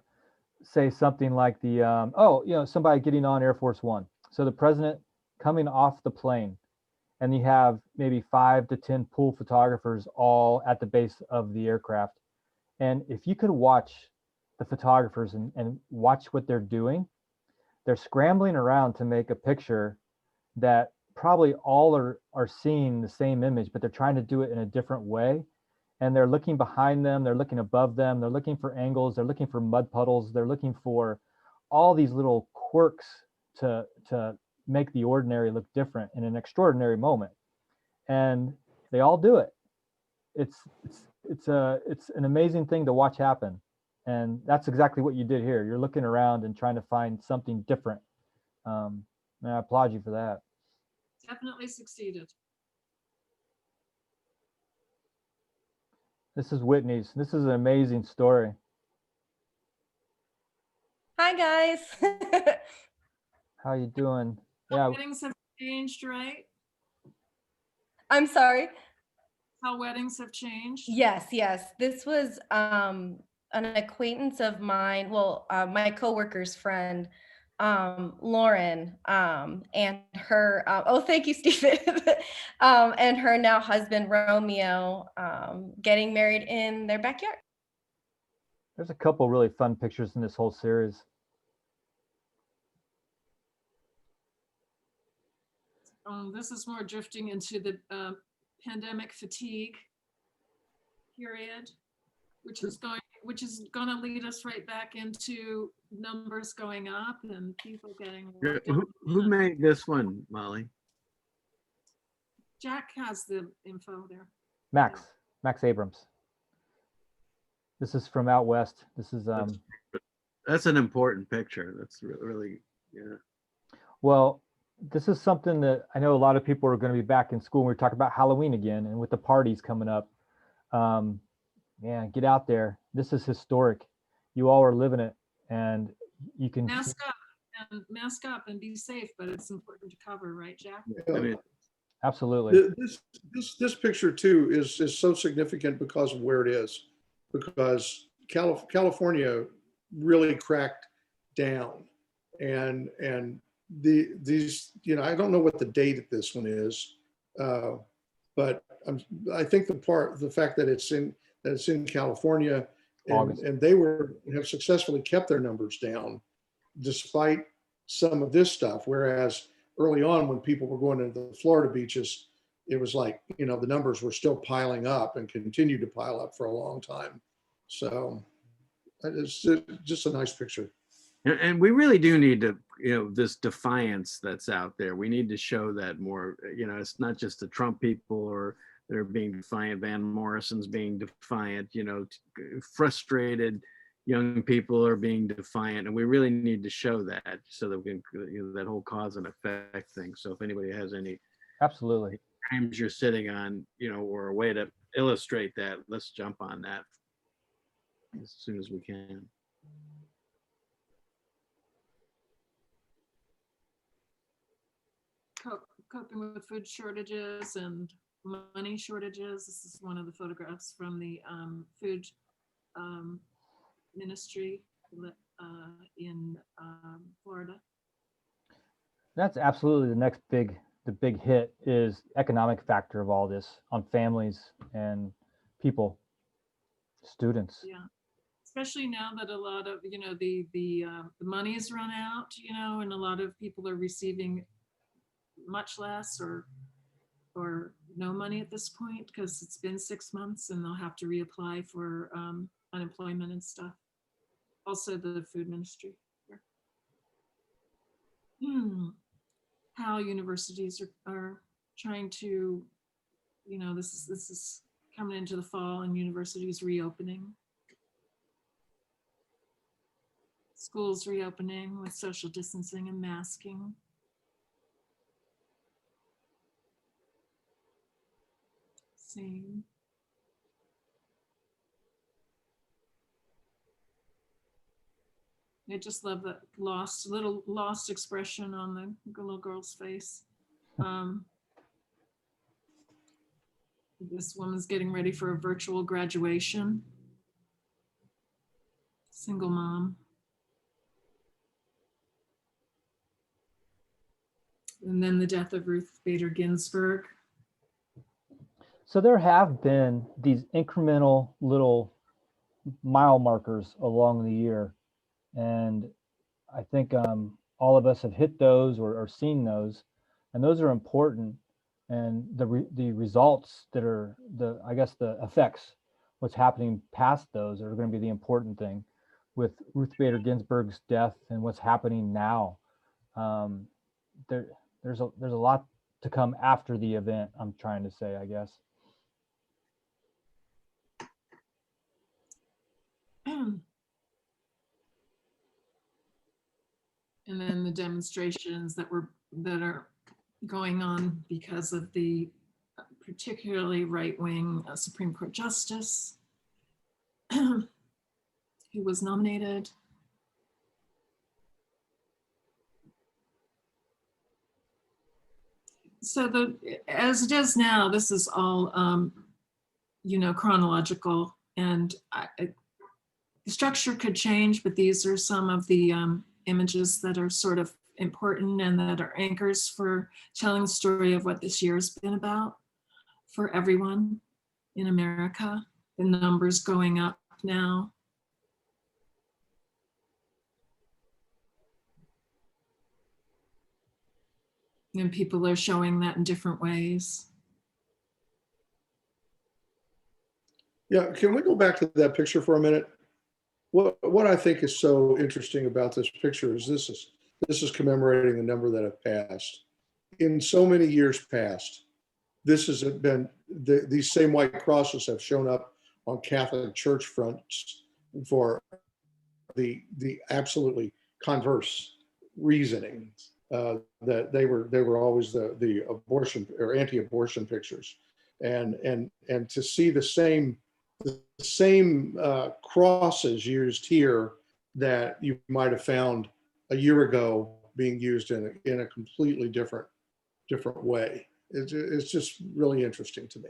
say something like somebody getting on Air Force One. So the president coming off the plane, and you have maybe 5 to 10 pool photographers all at the base of the aircraft. And if you could watch the photographers and watch what they're doing, they're scrambling around to make a picture that probably all are seeing the same image, but they're trying to do it in a different way. And they're looking behind them, they're looking above them, they're looking for angles, they're looking for mud puddles, they're looking for all these little quirks to make the ordinary look different in an extraordinary moment. And they all do it. It's an amazing thing to watch happen. And that's exactly what you did here. You're looking around and trying to find something different. And I applaud you for that. Definitely succeeded. This is Whitney's. This is an amazing story. Hi, guys. How you doing? Yeah. Weddings have changed, right? I'm sorry. How weddings have changed? Yes. This was an acquaintance of mine, my coworker's friend, Lauren, and her, thank you, Stephen, and her now husband, Romeo, getting married in their backyard. There's a couple really fun pictures in this whole series. This is more drifting into the pandemic fatigue period, which is going to lead us right back into numbers going up and people getting. Who made this one, Molly? Jack has the info there. Max Abrams. This is from out west. This is That's an important picture. That's really, yeah. well, this is something that I know a lot of people are going to be back in school. We're talking about Halloween again, and with the parties coming up, man, get out there. This is historic. You all are living it, and you can Mask up and be safe, but it's important to cover, right, Jack? I mean, absolutely. This picture too is so significant because of where it is, because California really cracked down, and these, you know, I don't know what the date of this one is, but I think the fact that it's in California, and they have successfully kept their numbers down despite some of this stuff. Whereas early on, when people were going into the Florida beaches, it was like, you know, the numbers were still piling up and continued to pile up for a long time. So it's just a nice picture. and we really do need to, you know, this defiance that's out there. We need to show that more. You know, it's not just the Trump people or that are being defiant. Van Morrison's being defiant. You know, frustrated young people are being defiant, and we really need to show that so that we can, you know, that whole cause and effect thing. So if anybody has any Absolutely frames you're sitting on, you know, or a way to illustrate that, let's jump on that as soon as we can. Coping with food shortages and money shortages. This is one of the photographs from the food ministry in Florida. That's absolutely the big hit is economic factor of all this on families and people, students. Yeah, especially now that a lot of, you know, the money has run out, you know, and a lot of people are receiving much less or no money at this point because it's been 6 months and they'll have to reapply for unemployment and stuff. Also the food ministry. How universities are trying to, you know, this is coming into the fall and universities reopening. Schools reopening with social distancing and masking. Same. I just love that little lost expression on the little girl's face. This woman's getting ready for a virtual graduation. Single mom. And then the death of Ruth Bader Ginsburg. So there have been these incremental little mile markers along the year. And I think all of us have hit those or seen those, and those are important. And the results that are I guess the effects, what's happening past those are going to be the important thing with Ruth Bader Ginsburg's death and what's happening now. There's a lot to come after the event, I'm trying to say, I guess. And then the demonstrations that are going on because of the particularly right-wing Supreme Court justice who was nominated. So as it is now, this is all, you know, chronological, and the structure could change, but these are some of the images that are sort of important and that are anchors for telling the story of what this year has been about for everyone in America. The numbers going up now. And people are showing that in different ways. Yeah, can we go back to that picture for a minute? What I think is so interesting about this picture is this is commemorating the number that have passed. In so many years past, this has been, these same white crosses have shown up on Catholic church fronts for the absolutely converse reasoning, that they were always the abortion or anti-abortion pictures, and to see the same crosses used here that you might have found a year ago being used in a completely different way. It's just really interesting to me.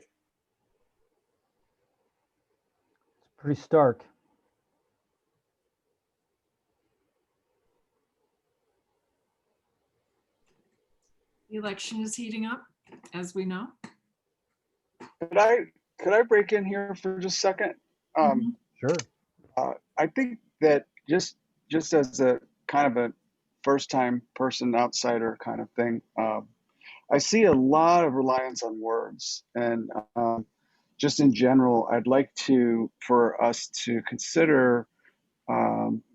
It's pretty stark. The election is heating up, as we know. Could I break in here for just a second? Sure. I think that just as a kind of a first time person, outsider kind of thing, I see a lot of reliance on words, and just in general, I'd like for us to consider,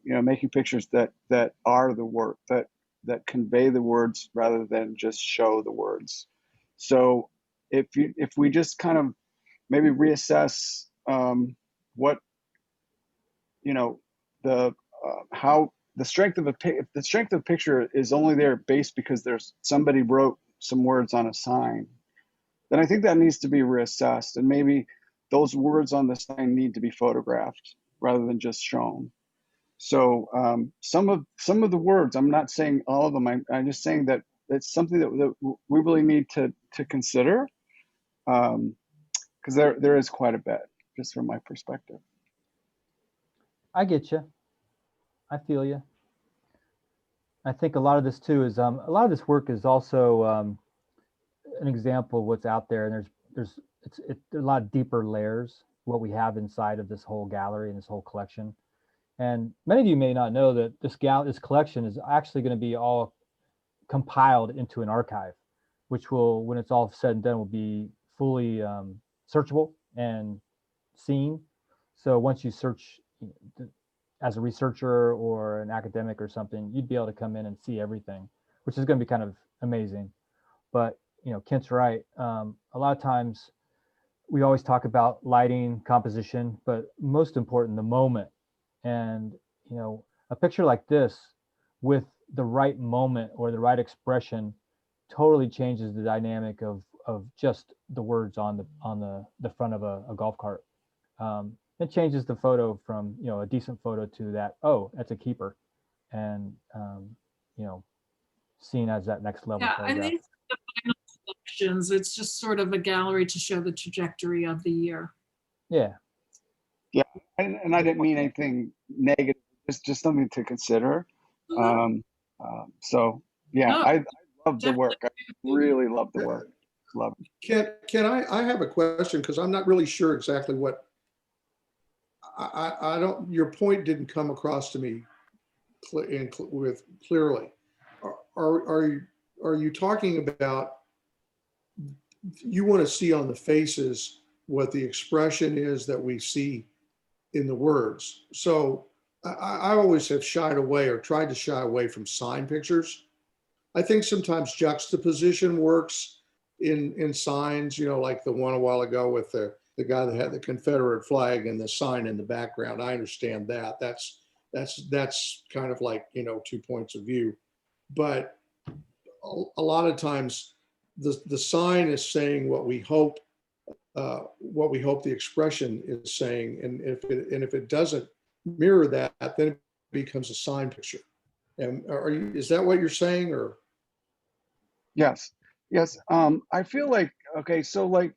making pictures that are the word, that convey the words rather than just show the words. So if we just kind of maybe reassess what, how the strength of a picture is only there based because there's somebody wrote some words on a sign, then I think that needs to be reassessed, and maybe those words on the sign need to be photographed rather than just shown. So some of the words, I'm not saying all of them, I'm just saying that it's something that we really need to consider, because there is quite a bit, just from my perspective. I get you. I feel you. I think a lot of this too is a lot of this work is also an example of what's out there, and there's a lot of deeper layers what we have inside of this whole gallery and this whole collection. And many of you may not know that this collection is actually going to be all compiled into an archive, which will, when it's all said and done, will be fully searchable and seen. So once you search as a researcher or an academic or something, you'd be able to come in and see everything, which is going to be kind of amazing. But Kent's right. A lot of times we always talk about lighting, composition, but most important, the moment. And a picture like this with the right moment or the right expression totally changes the dynamic of just the words on the front of a golf cart. It changes the photo from a decent photo to that, oh, that's a keeper, and seen as that next level. Yeah, photograph. and these are the final selections. It's just sort of a gallery to show the trajectory of the year. Yeah. Yeah, and I didn't mean anything negative. It's just something to consider. So yeah, No, I love the work. I really love the work. Love it. Can I have a question, because I'm not really sure exactly what I don't. Your point didn't come across to me clearly. Are you talking about, you want to see on the faces what the expression is that we see in the words? So I always have shied away or tried to shy away from sign pictures. I think sometimes juxtaposition works in signs, like the one a while ago with the guy that had the Confederate flag and the sign in the background. I understand that. That's kind of like, 2 points of view. But a lot of times the sign is saying what we hope the expression is saying, and if it doesn't mirror that, then it becomes a sign picture. And is that what you're saying, or? Yes. I feel like, okay, so like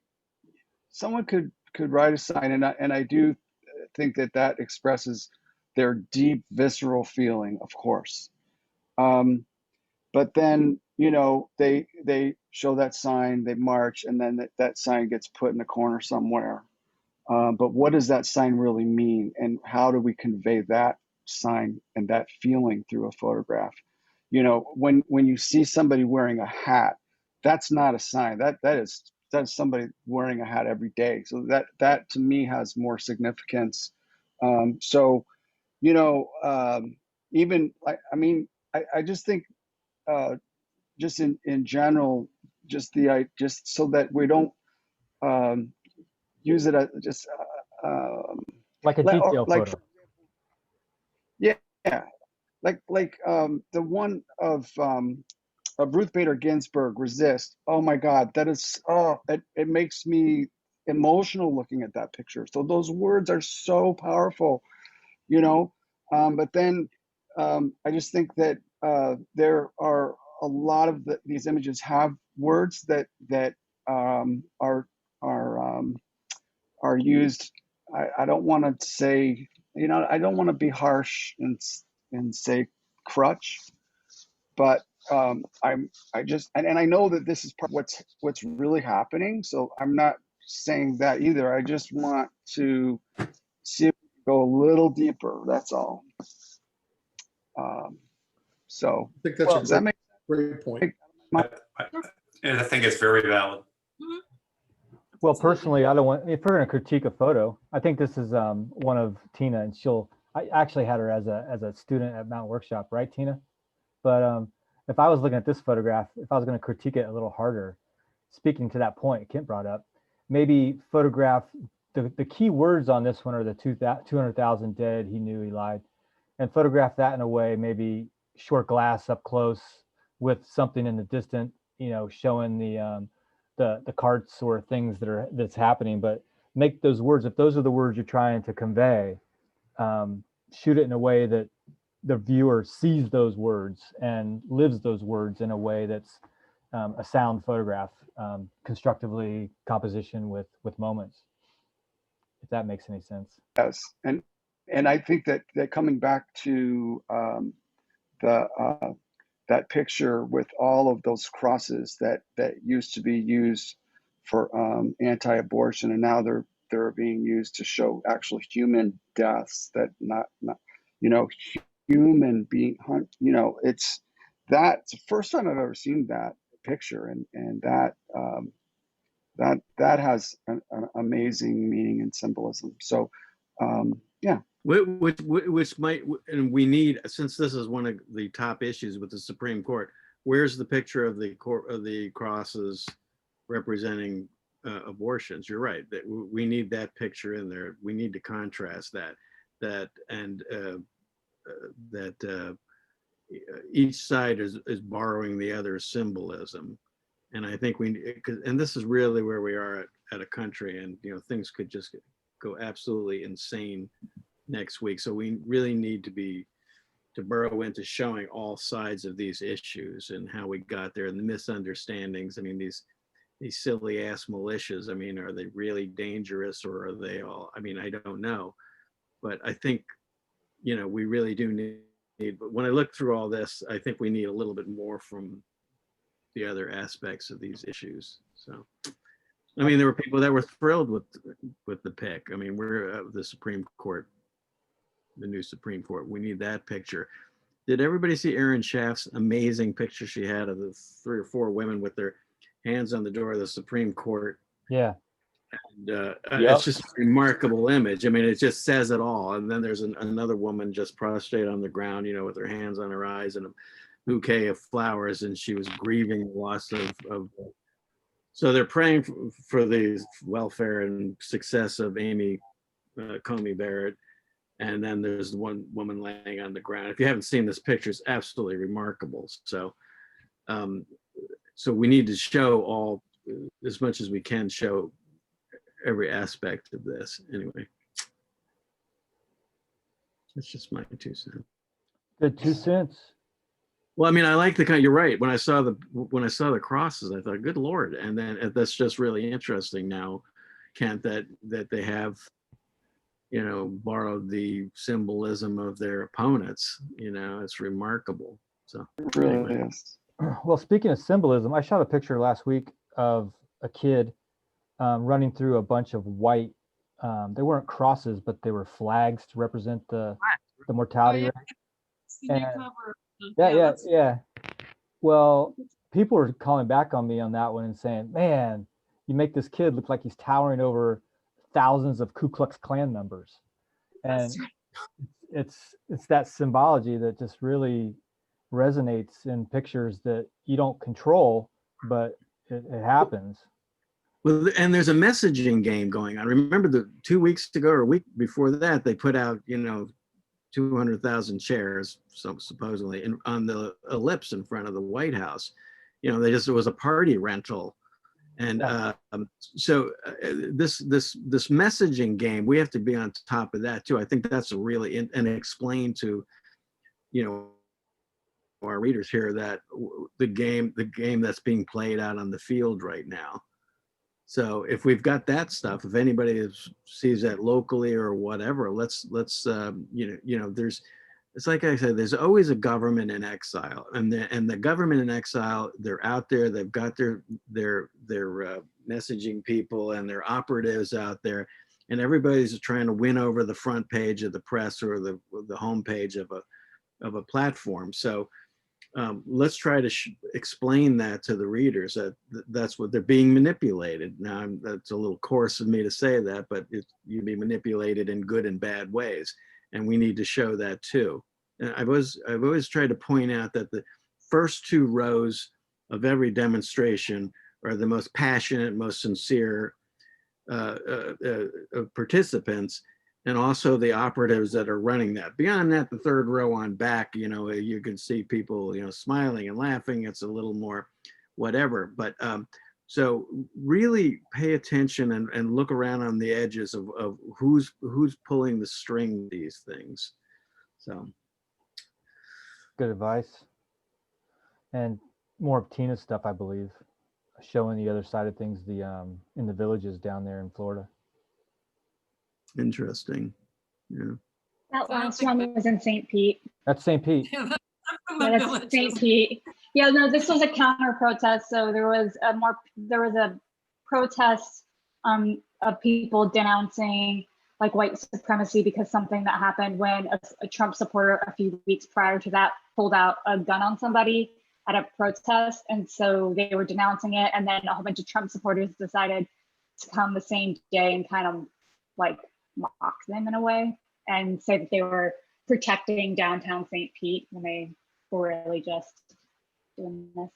someone could write a sign, and I do think that expresses their deep visceral feeling, of course. But then, they show that sign, they march, and then that sign gets put in a corner somewhere. But what does that sign really mean? And how do we convey that sign and that feeling through a photograph? When you see somebody wearing a hat, that's not a sign. That's somebody wearing a hat every day. So that to me has more significance. Even I just think, just in general, just so that we don't use it as just Like a detail like photo. yeah, like the one of Ruth Bader Ginsburg, Resist. Oh my God, that is, it makes me emotional looking at that picture. So those words are so powerful, you know. But then I just think that there are a lot of these images have words that are used. I don't want to say, you know, I don't want to be harsh and say crutch, but I just and I know that this is part of what's really happening. So I'm not saying that either. I just want to see if we can go a little deeper. That's all. So I think that's Well, a does that make great point. And I think it's very valid. Well, personally, I don't want, if we're going to critique a photo, I think this is one of Tina, and I actually had her as a student at Mountain Workshop, right, Tina? But if I was looking at this photograph, if I was going to critique it a little harder, speaking to that point Kent brought up, maybe photograph, the key words on this one are the 200,000 dead, he knew, he lied, and photograph that in a way, maybe short glass up close with something in the distant, you know, showing the carts or things that's happening, but make those words, if those are the words you're trying to convey, shoot it in a way that the viewer sees those words and lives those words in a way that's a sound photograph, constructively composition with moments, if that makes any sense. Yes, and I think that coming back to the that picture with all of those crosses that used to be used for anti-abortion, and now they're being used to show actual human deaths, that not you know, human being, you know, it's the first time I've ever seen that picture, and that has an amazing meaning and symbolism. So yeah. Which might, and we need, since this is one of the top issues with the Supreme Court, where's the picture of the crosses representing abortions? You're right, that we need that picture in there. We need to contrast that each side is borrowing the other's symbolism. And I think and this is really where we are at a country, and you know, things could just go absolutely insane next week. So we really need to burrow into showing all sides of these issues and how we got there and the misunderstandings. I mean, these silly ass militias, I mean, are they really dangerous, or are they all, I mean, I don't know. But I think, you know, we really do need, but when I look through all this, I think we need a little bit more from the other aspects of these issues. So, I mean, there were people that were thrilled with the pick. I mean, we're the Supreme Court, the new Supreme Court. We need that picture. Did everybody see Erin Schaff's amazing picture she had of the 3 or 4 women with their hands on the door of the Supreme Court? Yeah. And it's just a remarkable image. I mean, it just says it all. And then there's another woman just prostrate on the ground, you know, with her hands on her eyes and a bouquet of flowers, and she was grieving the loss of so they're praying for the welfare and success of Amy Coney Barrett. And then there's one woman laying on the ground. If you haven't seen this picture, it's absolutely remarkable. So, so we need to show all, as much as we can, show every aspect of this. Anyway, that's just my 2 cents. Good 2 cents. Well, I mean, I like the kind. You're right. When I saw the crosses, I thought, good Lord. And then that's just really interesting now, Kent, that they have, you know, borrowed the symbolism of their opponents. You know, it's remarkable. So It really is. Well, speaking of symbolism, I shot a picture last week of a kid running through a bunch of white, they weren't crosses, but they were flags to represent the mortality rate. And, yeah. Well, people were calling back on me on that one and saying, man, you make this kid look like he's towering over thousands of Ku Klux Klan members. And it's that symbology that just really resonates in pictures that you don't control, but it happens. Well, and there's a messaging game going on. Remember the 2 weeks ago or a week before that, they put out, 200,000 chairs, supposedly, on the ellipse in front of the White House. It was a party rental. And this messaging game, we have to be on top of that too. I think that's and explain to, our readers here that the game that's being played out on the field right now. So if we've got that stuff, if anybody sees that locally or whatever, let's it's like I said, there's always a government in exile, and the government in exile, they're out there, they've got their messaging people and their operatives out there, and everybody's trying to win over the front page of the press or the home page of a platform. So let's try to explain that to the readers, that's what they're being manipulated. Now, that's a little coarse of me to say that, but you be manipulated in good and bad ways, and we need to show that too. And I've always tried to point out that the first 2 rows of every demonstration are the most passionate, most sincere participants, and also the operatives that are running that. Beyond that, the 3rd row on back, you can see people, smiling and laughing. It's a little more whatever. But so really pay attention and look around on the edges of who's pulling the string, these things. So. Good advice. And more of Tina's stuff, I believe, showing the other side of things, in the villages down there in Florida. Interesting. Yeah. That last one was in St. Pete. That's St. Pete. Yeah, Yeah, that's St. Pete. Yeah, no, this was a counter protest. So there was a protest of people denouncing like white supremacy because something that happened when a Trump supporter a few weeks prior to that pulled out a gun on somebody at a protest. And so they were denouncing it. And then a whole bunch of Trump supporters decided to come the same day and kind of like mock them in a way and say that they were protecting downtown St. Pete when they were really just doing this.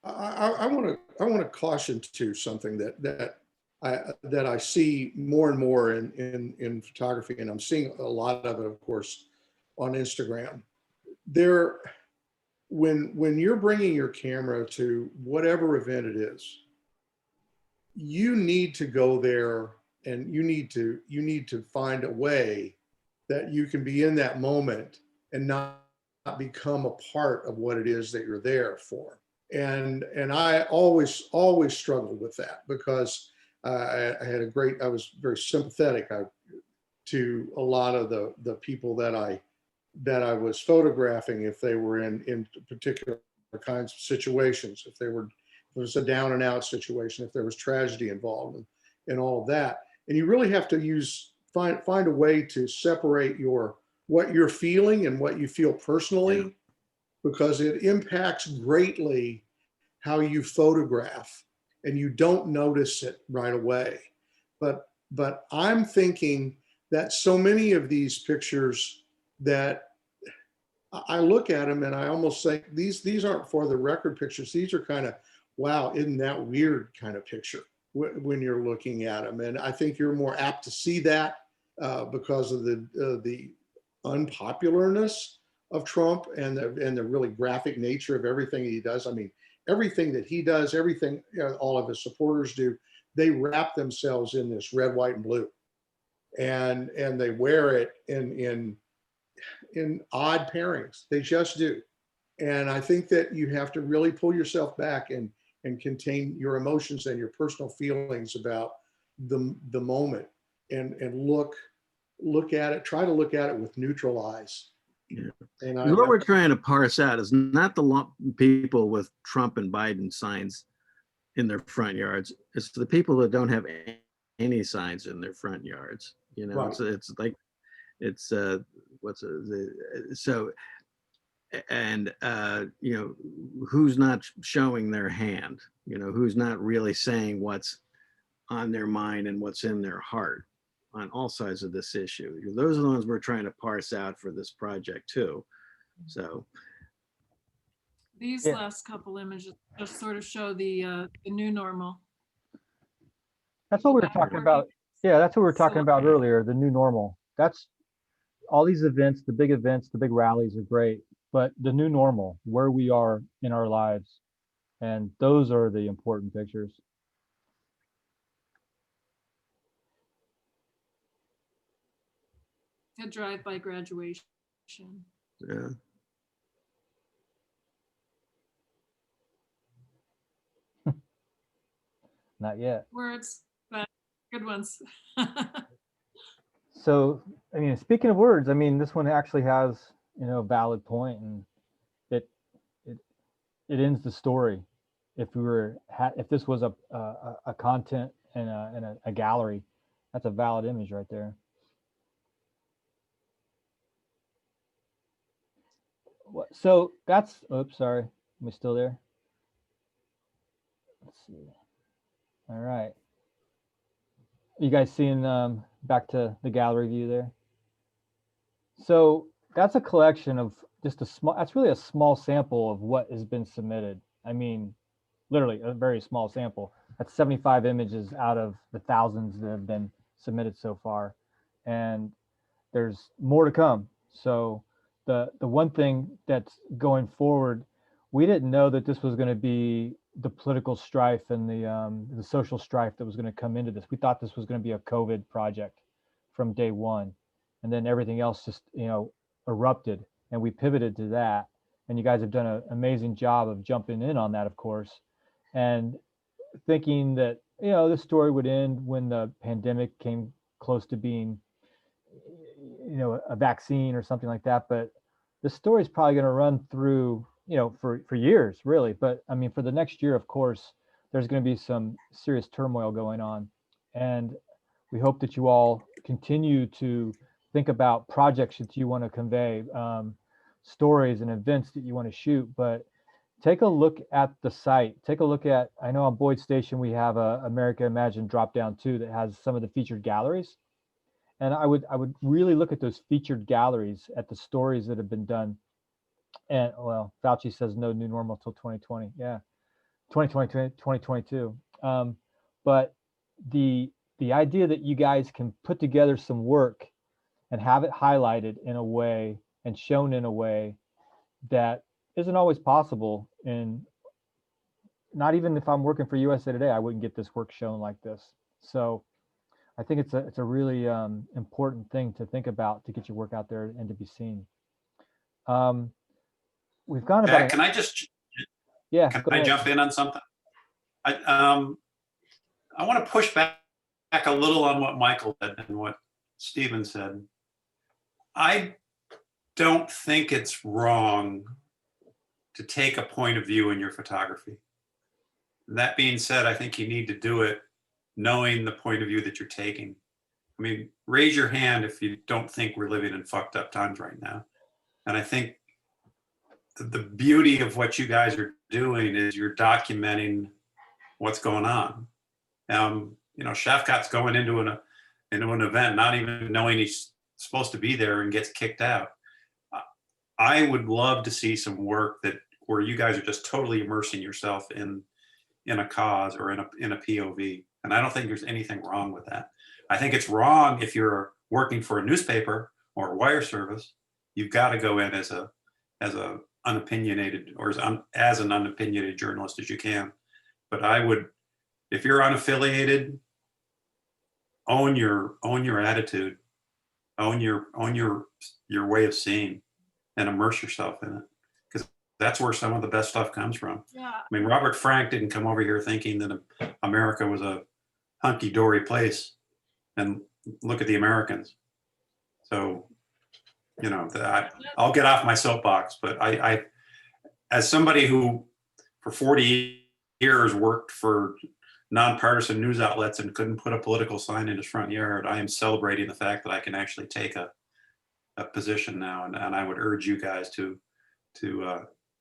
I want to caution to something that I see more and more in photography, and I'm seeing a lot of it, of course, on Instagram. When you're bringing your camera to whatever event it is, you need to go there, and you need to find a way that you can be in that moment and not become a part of what it is that you're there for. And I always struggled with that because I was very sympathetic to a lot of the people that I was photographing if they were in particular kinds of situations, if it was a down and out situation, if there was tragedy involved and all of that. And you really have to find a way to separate what you're feeling and what you feel personally, because it impacts greatly how you photograph, and you don't notice it right away. But I'm thinking that so many of these pictures that I look at them and I almost think these aren't for the record pictures. These are kind of, wow, isn't that weird kind of picture when you're looking at them. And I think you're more apt to see that because of the unpopularness of Trump and the really graphic nature of everything he does. I mean, everything that he does, everything all of his supporters do, they wrap themselves in this red, white, and blue, and they wear it in odd pairings. They just do. And I think that you have to really pull yourself back and contain your emotions and your personal feelings about the moment and look at it, try to look at it with neutral eyes. Yeah. And what we're trying to parse out is not the people with Trump and Biden signs in their front yards. It's the people that don't have any signs in their front yards. Right. It's like, it's so, and who's not showing their hand, who's not really saying what's on their mind and what's in their heart on all sides of this issue. Those are the ones we're trying to parse out for this project too. So These Yeah. last couple images just sort of show the new normal. That's what we were That talking working about. Yeah, that's what we were talking so- about earlier, the new normal. That's all these events, the big events, the big rallies are great, but the new normal, where we are in our lives, and those are the important pictures. A drive-by graduation. Yeah. Not yet. Words, but good ones. So, I mean, speaking of words, I mean, this one actually has, a valid point, and it it it ends the story. If we were if this was a content and a gallery, that's a valid image right there. So that's, oops, sorry, am I still there? Let's see. All right. You guys seeing back to the gallery view there? So that's a collection of just a small, that's really a small sample of what has been submitted. I mean, literally a very small sample. That's 75 images out of the thousands that have been submitted so far. And there's more to come. So the one thing that's going forward, we didn't know that this was going to be the political strife and the social strife that was going to come into this. We thought this was going to be a COVID project from day one, and then everything else just erupted, and we pivoted to that. And you guys have done an amazing job of jumping in on that, of course, and thinking that this story would end when the pandemic came close to being a vaccine or something like that. But the story is probably going to run through for years, really. But I mean, for the next year, of course, there's going to be some serious turmoil going on, and we hope that you all continue to think about projects that you want to convey, stories and events that you want to shoot. But take a look at the site. Take a look at, I know on Boyd Station we have a America Imagine drop down too that has some of the featured galleries. And I would really look at those featured galleries, at the stories that have been done. And well, Fauci says no new normal till 2020. Yeah, 2020, 2022. But the idea that you guys can put together some work and have it highlighted in a way and shown in a way that isn't always possible. And not even if I'm working for USA Today, I wouldn't get this work shown like this. So I think it's a really important thing to think about to get your work out there and to be seen. We've gone about. Jack, can I just Can I jump in on something? I want to push back a little on what Michael said and what Stephen said. I don't think it's wrong to take a point of view in your photography. That being said, I think you need to do it knowing the point of view that you're taking. I mean, raise your hand if you don't think we're living in fucked up times right now. And I think the beauty of what you guys are doing is you're documenting what's going on. Shafkat's going into an event not even knowing he's supposed to be there and gets kicked out. I would love to see some work where you guys are just totally immersing yourself in a cause or in a POV. And I don't think there's anything wrong with that. I think it's wrong if you're working for a newspaper or a wire service. You've got to go in as a unopinionated or as an unopinionated journalist as you can. But I would, if you're unaffiliated, own your attitude, own your way of seeing, and immerse yourself in it, because that's where some of the best stuff comes from. Yeah. I mean, Robert Frank didn't come over here thinking that America was a hunky-dory place, and look at the Americans. So, I'll get off my soapbox, but I as somebody who for 40 years worked for nonpartisan news outlets and couldn't put a political sign in his front yard, I am celebrating the fact that I can actually take a position now, and I would urge you guys to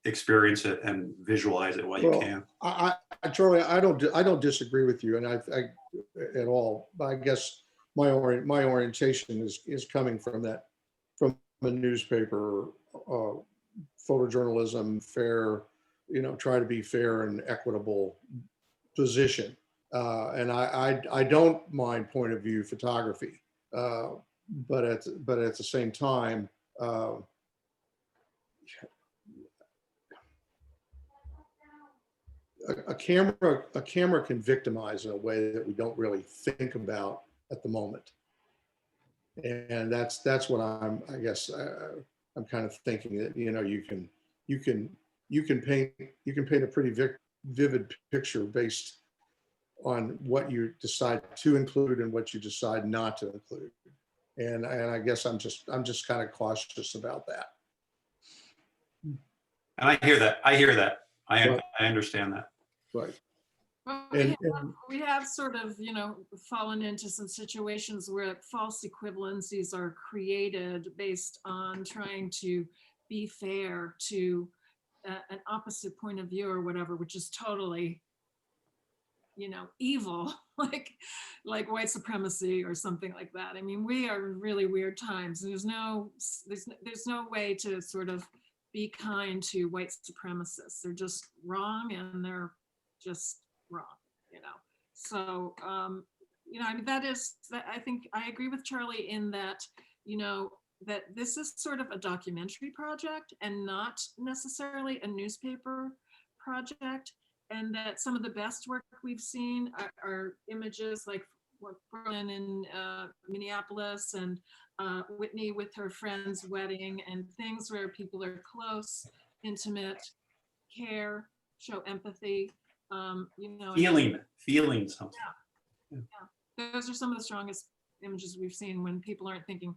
experience it and visualize it while you can. Charlie, I don't disagree with you, and I at all. But I guess my orientation is coming from a newspaper, photojournalism, fair try to be fair and equitable position. And I don't mind point of view photography, but at the same time, a camera can victimize in a way that we don't really think about at the moment. And that's what I guess I'm kind of thinking that, you can paint a pretty vivid picture based on what you decide to include and what you decide not to include. And I guess I'm just kind of cautious about that. And I hear that. I understand that. Right. Well, And we have sort of, fallen into some situations where false equivalencies are created based on trying to be fair to an opposite point of view or whatever, which is totally, evil, like white supremacy or something like that. I mean, we are in really weird times. There's no way to sort of be kind to white supremacists. They're just wrong, and they're just wrong, So, I mean, I think I agree with Charlie in that, that this is sort of a documentary project and not necessarily a newspaper project. And that some of the best work we've seen are images like what Berlin in Minneapolis and Whitney with her friend's wedding, and things where people are close, intimate, care, show empathy. Feeling something. Yeah. Those are some of the strongest images we've seen when people aren't thinking,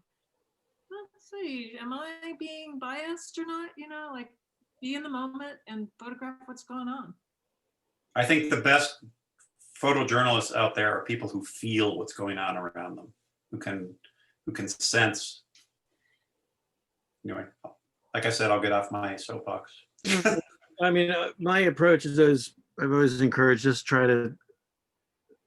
let's see, am I being biased or not? Like be in the moment and photograph what's going on. I think the best photojournalists out there are people who feel what's going on around them, who can sense. Anyway, like I said, I'll get off my soapbox. I mean, my approach is I've always encouraged, just try to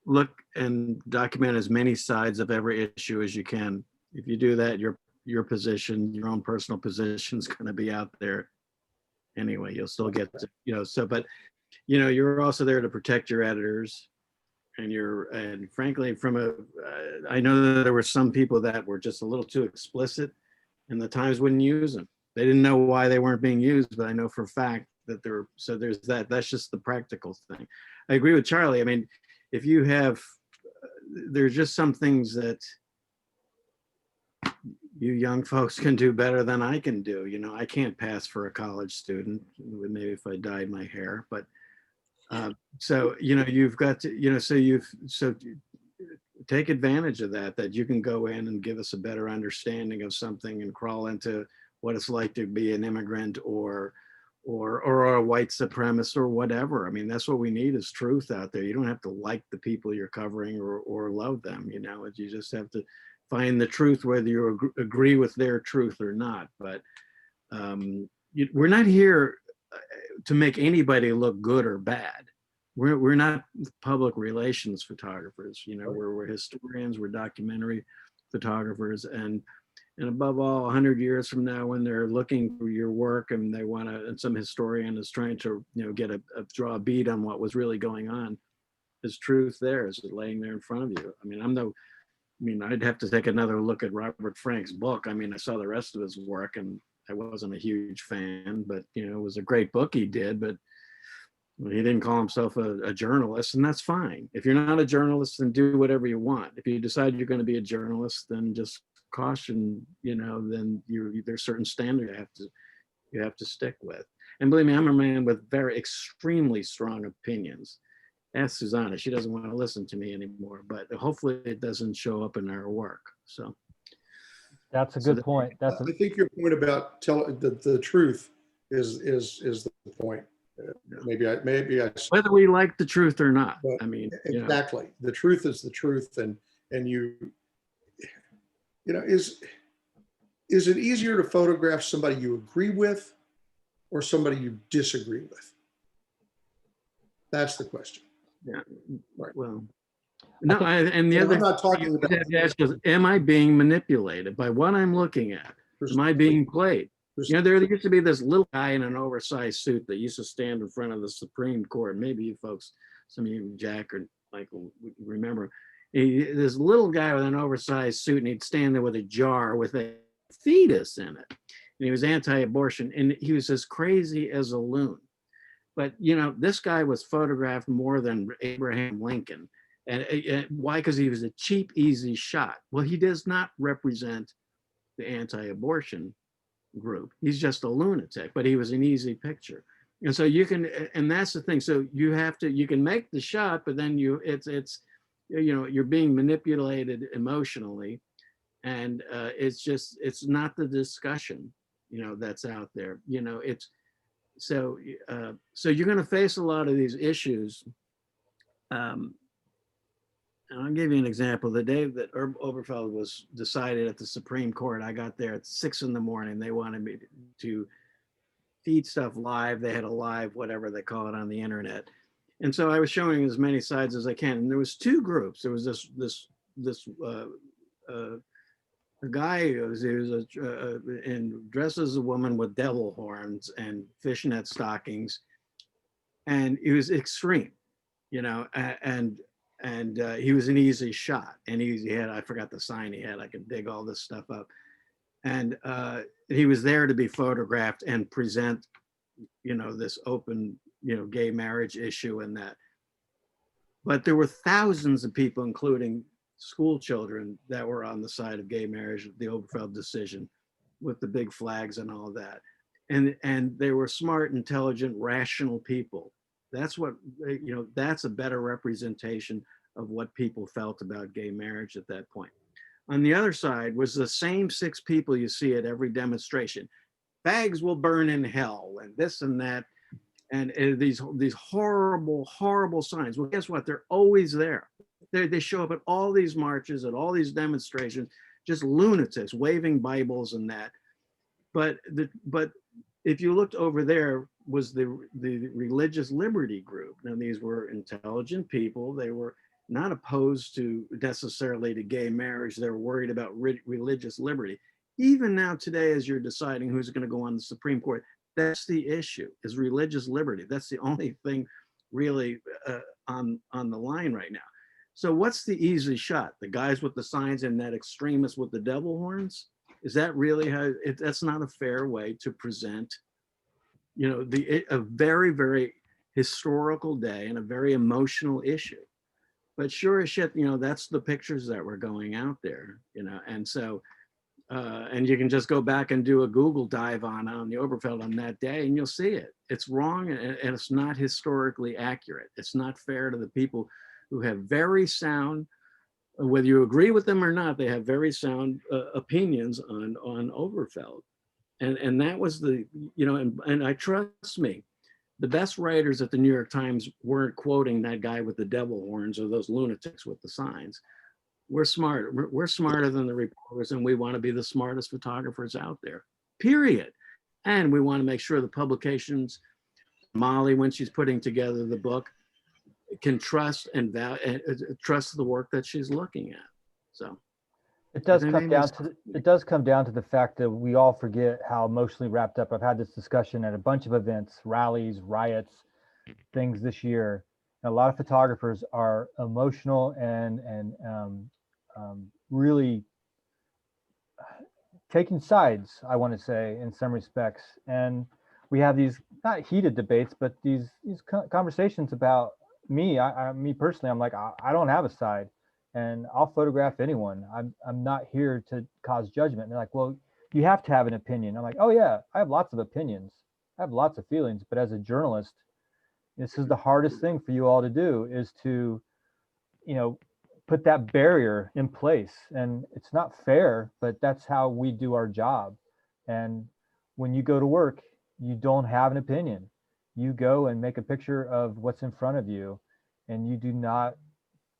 look and document as many sides of every issue as you can. If you do that, your position, your own personal position is going to be out there anyway. You'll still get to, but you're also there to protect your editors, and frankly, I know that there were some people that were just a little too explicit, and the Times wouldn't use them. They didn't know why they weren't being used, but I know for a fact that there's that. That's just the practical thing. I agree with Charlie. I mean, if you have, there's just some things that you young folks can do better than I can do. I can't pass for a college student, maybe if I dyed my hair, but so you've got to, so take advantage of that you can go in and give us a better understanding of something and crawl into what it's like to be an immigrant or a white supremacist or whatever. I mean, that's what we need is truth out there. You don't have to like the people you're covering or love them, you just have to find the truth, whether you agree with their truth or not. But we're not here to make anybody look good or bad. We're not public relations photographers, we're historians, we're documentary photographers, and above all, 100 years from now, when they're looking for your work and they want to, and some historian is trying to, get draw a bead on what was really going on, is truth there? Is it laying there in front of you? I mean, I'd have to take another look at Robert Frank's book. I mean, I saw the rest of his work and I wasn't a huge fan, but it was a great book he did, but he didn't call himself a journalist, and that's fine. If you're not a journalist, then do whatever you want. If you decide you're going to be a journalist, then just caution, then there's certain standard you have to stick with. And believe me, I'm a man with very extremely strong opinions. Ask Susanna, she doesn't want to listen to me anymore, but hopefully it doesn't show up in our work. So that's a good point. I think your point about the truth is the point. Maybe I whether we like the truth or not. I mean, exactly. The truth is the truth, and is it easier to photograph somebody you agree with or somebody you disagree with? That's the question. Yeah. Right. Well, no, and the other, I'm not talking about, am I being manipulated by what I'm looking at? Am I being played? You know, there used to be this little guy in an oversized suit that used to stand in front of the Supreme Court. Maybe you folks, some of you, Jack or Michael, remember. This little guy with an oversized suit, and he'd stand there with a jar with a fetus in it. And he was anti-abortion, and he was as crazy as a loon. But, you know, this guy was photographed more than Abraham Lincoln. And why? Because he was a cheap, easy shot. Well, he does not represent the anti-abortion group. He's just a lunatic, but he was an easy picture. And so you can, and that's the thing. So you have to, you can make the shot, but then it's, you know, you're being manipulated emotionally. And it's not the discussion, you know, that's out there. You know, it's, so you're going to face a lot of these issues. And I'll give you an example. The day that Oberfeld was decided at the Supreme Court, I got there at 6 in the morning. They wanted me to feed stuff live. They had a live, whatever they call it, on the internet. And so I was showing as many sides as I can. And there was 2 groups. There was a guy who was dressed as a woman with devil horns and fishnet stockings. And he was extreme, you know, and he was an easy shot. And he had, I forgot the sign he had, I could dig all this stuff up. And he was there to be photographed and present, you know, this open, you know, gay marriage issue and that. But there were thousands of people, including school children, that were on the side of gay marriage, the Oberfeld decision, with the big flags and all that. And they were smart, intelligent, rational people. That's what, you know, that's a better representation of what people felt about gay marriage at that point. On the other side was the same 6 people you see at every demonstration. Fags will burn in hell and this and that. And these horrible, horrible signs. Well, guess what? They're always there. They show up at all these marches, at all these demonstrations, just lunatics waving Bibles and that. But if you looked over there was the religious liberty group. Now, these were intelligent people. They were not opposed to necessarily to gay marriage. They were worried about religious liberty. Even now today, as you're deciding who's going to go on the Supreme Court, that's the issue, is religious liberty. That's the only thing really on the line right now. So what's the easy shot? The guys with the signs and that extremist with the devil horns? Is that really how, that's not a fair way to present, you know, a very, very historical day and a very emotional issue. But sure as shit, you know, that's the pictures that were going out there, you know, and so, and you can just go back and do a Google dive on the Oberfeld on that day and you'll see it. It's wrong and it's not historically accurate. It's not fair to the people who have very sound, whether you agree with them or not, they have very sound opinions on Oberfeld. And that was the, you know, and I trust me, the best writers at the New York Times weren't quoting that guy with the devil horns or those lunatics with the signs. We're smart. We're smarter than the reporters, and we want to be the smartest photographers out there, period. And we want to make sure the publications, Molly, when she's putting together the book, can trust and trust the work that she's looking at. So it does come down to the fact that we all forget how emotionally wrapped up. I've had this discussion at a bunch of events, rallies, riots, things this year. And a lot of photographers are emotional and really taking sides, I want to say, in some respects. And we have these not heated debates, but these conversations about me. Me personally, I'm like, I don't have a side, and I'll photograph anyone. I'm not here to cause judgment. And they're like, well, you have to have an opinion. I'm like, oh yeah, I have lots of opinions. I have lots of feelings, but as a journalist, this is the hardest thing for you all to do, is to, you know, put that barrier in place. And it's not fair, but that's how we do our job. And when you go to work, you don't have an opinion. You go and make a picture of what's in front of you, and you do not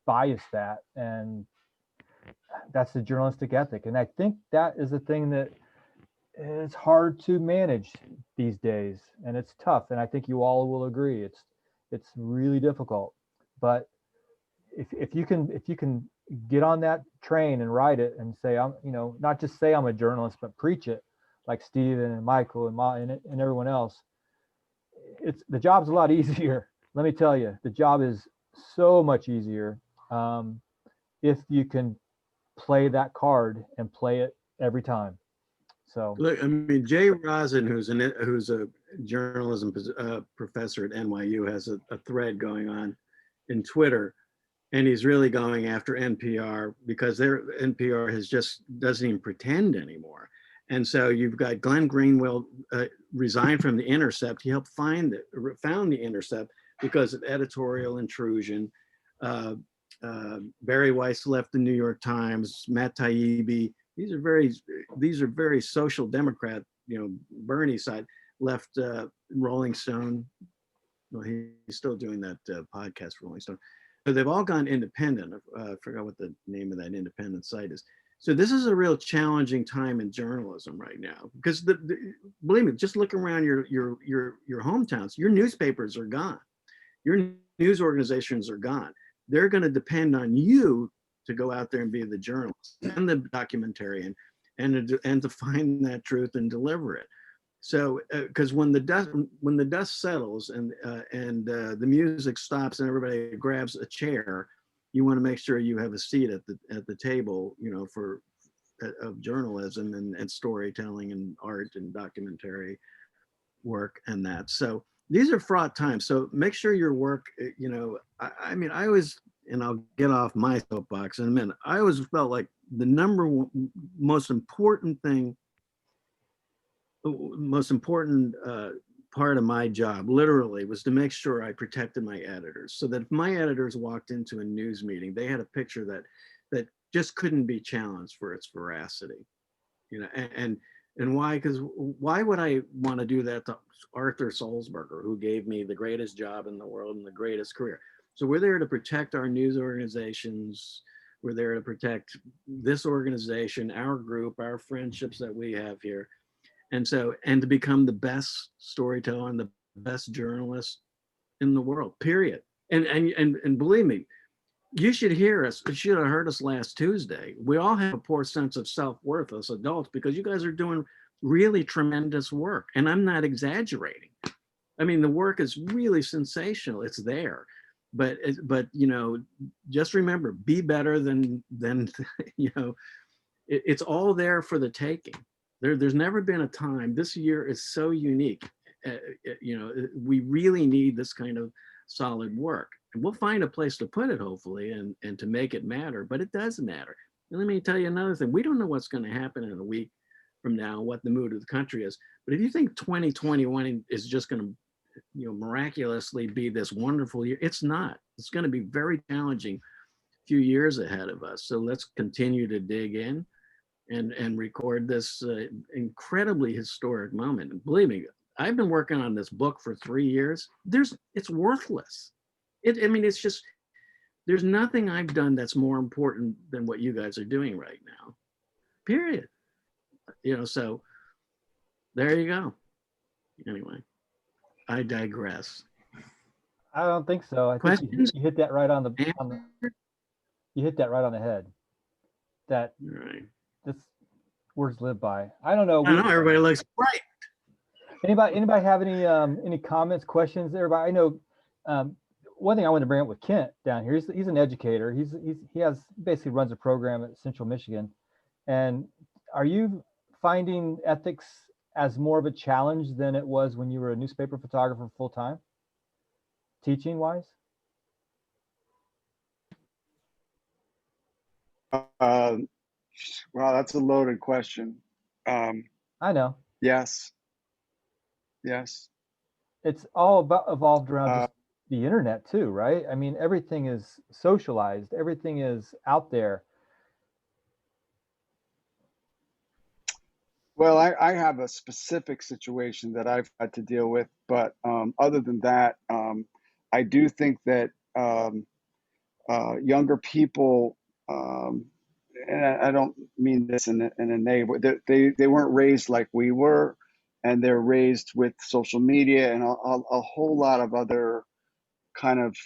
bias that. And that's the journalistic ethic. And I think that is the thing that is hard to manage these days, and it's tough. And I think you all will agree, it's really difficult. But if you can get on that train and ride it and say, I'm, you know, not just say I'm a journalist, but preach it. like Steven and Michael and and everyone else, the job's a lot easier. Let me tell you, the job is so much easier if you can play that card and play it every time. So look, I mean, Jay Rosen, who's a journalism professor at NYU, has a thread going on in Twitter, and he's really going after NPR because their NPR doesn't even pretend anymore. And so you've got Glenn Greenwald resigned from The Intercept. He helped found The Intercept because of editorial intrusion. Barry Weiss left the New York Times. Matt Taibbi. These are very social democrat, Bernie side, left Rolling Stone. Well, he's still doing that podcast for Rolling Stone. So they've all gone independent. I forgot what the name of that independent site is. So this is a real challenging time in journalism right now, because believe me, just look around your hometowns. Your newspapers are gone. Your news organizations are gone. They're going to depend on you to go out there and be the journalist and the documentarian, and to find that truth and deliver it. So, because when the dust settles and the music stops and everybody grabs a chair, you want to make sure you have a seat at the table, of journalism and storytelling and art and documentary work and that. So these are fraught times. So make sure your work, I mean, I always, and I'll get off my soapbox in a minute, I always felt like the number one, most important part of my job, literally, was to make sure I protected my editors, so that if my editors walked into a news meeting, they had a picture that just couldn't be challenged for its veracity. And why? Because why would I want to do that to Arthur Sulzberger, who gave me the greatest job in the world and the greatest career? So we're there to protect our news organizations. We're there to protect this organization, our group, our friendships that we have here. And to become the best storyteller and the best journalist in the world, period. And believe me, you should hear us. You should have heard us last Tuesday. We all have a poor sense of self-worth as adults because you guys are doing really tremendous work. And I'm not exaggerating. I mean, the work is really sensational. It's there. But just remember, be better than it's all there for the taking. There's never been a time. This year is so unique. We really need this kind of solid work. And we'll find a place to put it, hopefully, and to make it matter, but it does matter. And let me tell you another thing. We don't know what's going to happen in a week from now, what the mood of the country is. But if you think 2021 is just going to, miraculously be this wonderful year, it's not. It's going to be very challenging few years ahead of us. So let's continue to dig in and record this incredibly historic moment. And believe me, I've been working on this book for 3 years. It's worthless. It's just, there's nothing I've done that's more important than what you guys are doing right now, period. So there you go. Anyway, I digress. I don't think so. I think you hit that right on the you hit that right on the head. That right. This words live by. I don't know. I know everybody looks right. Anybody have any comments, questions? Everybody, I know. One thing I want to bring up with Kent down here. He's an educator. He basically runs a program at Central Michigan. And are you finding ethics as more of a challenge than it was when you were a newspaper photographer full time, teaching wise? Wow, that's a loaded question. I know. Yes. It's all evolved around just the internet too, right? I mean, everything is socialized. Everything is out there. Well, I have a specific situation that I've had to deal with, but other than that, I do think that younger people, and I don't mean this in a negative way, they weren't raised like we were, and they're raised with social media and a whole lot of other kind of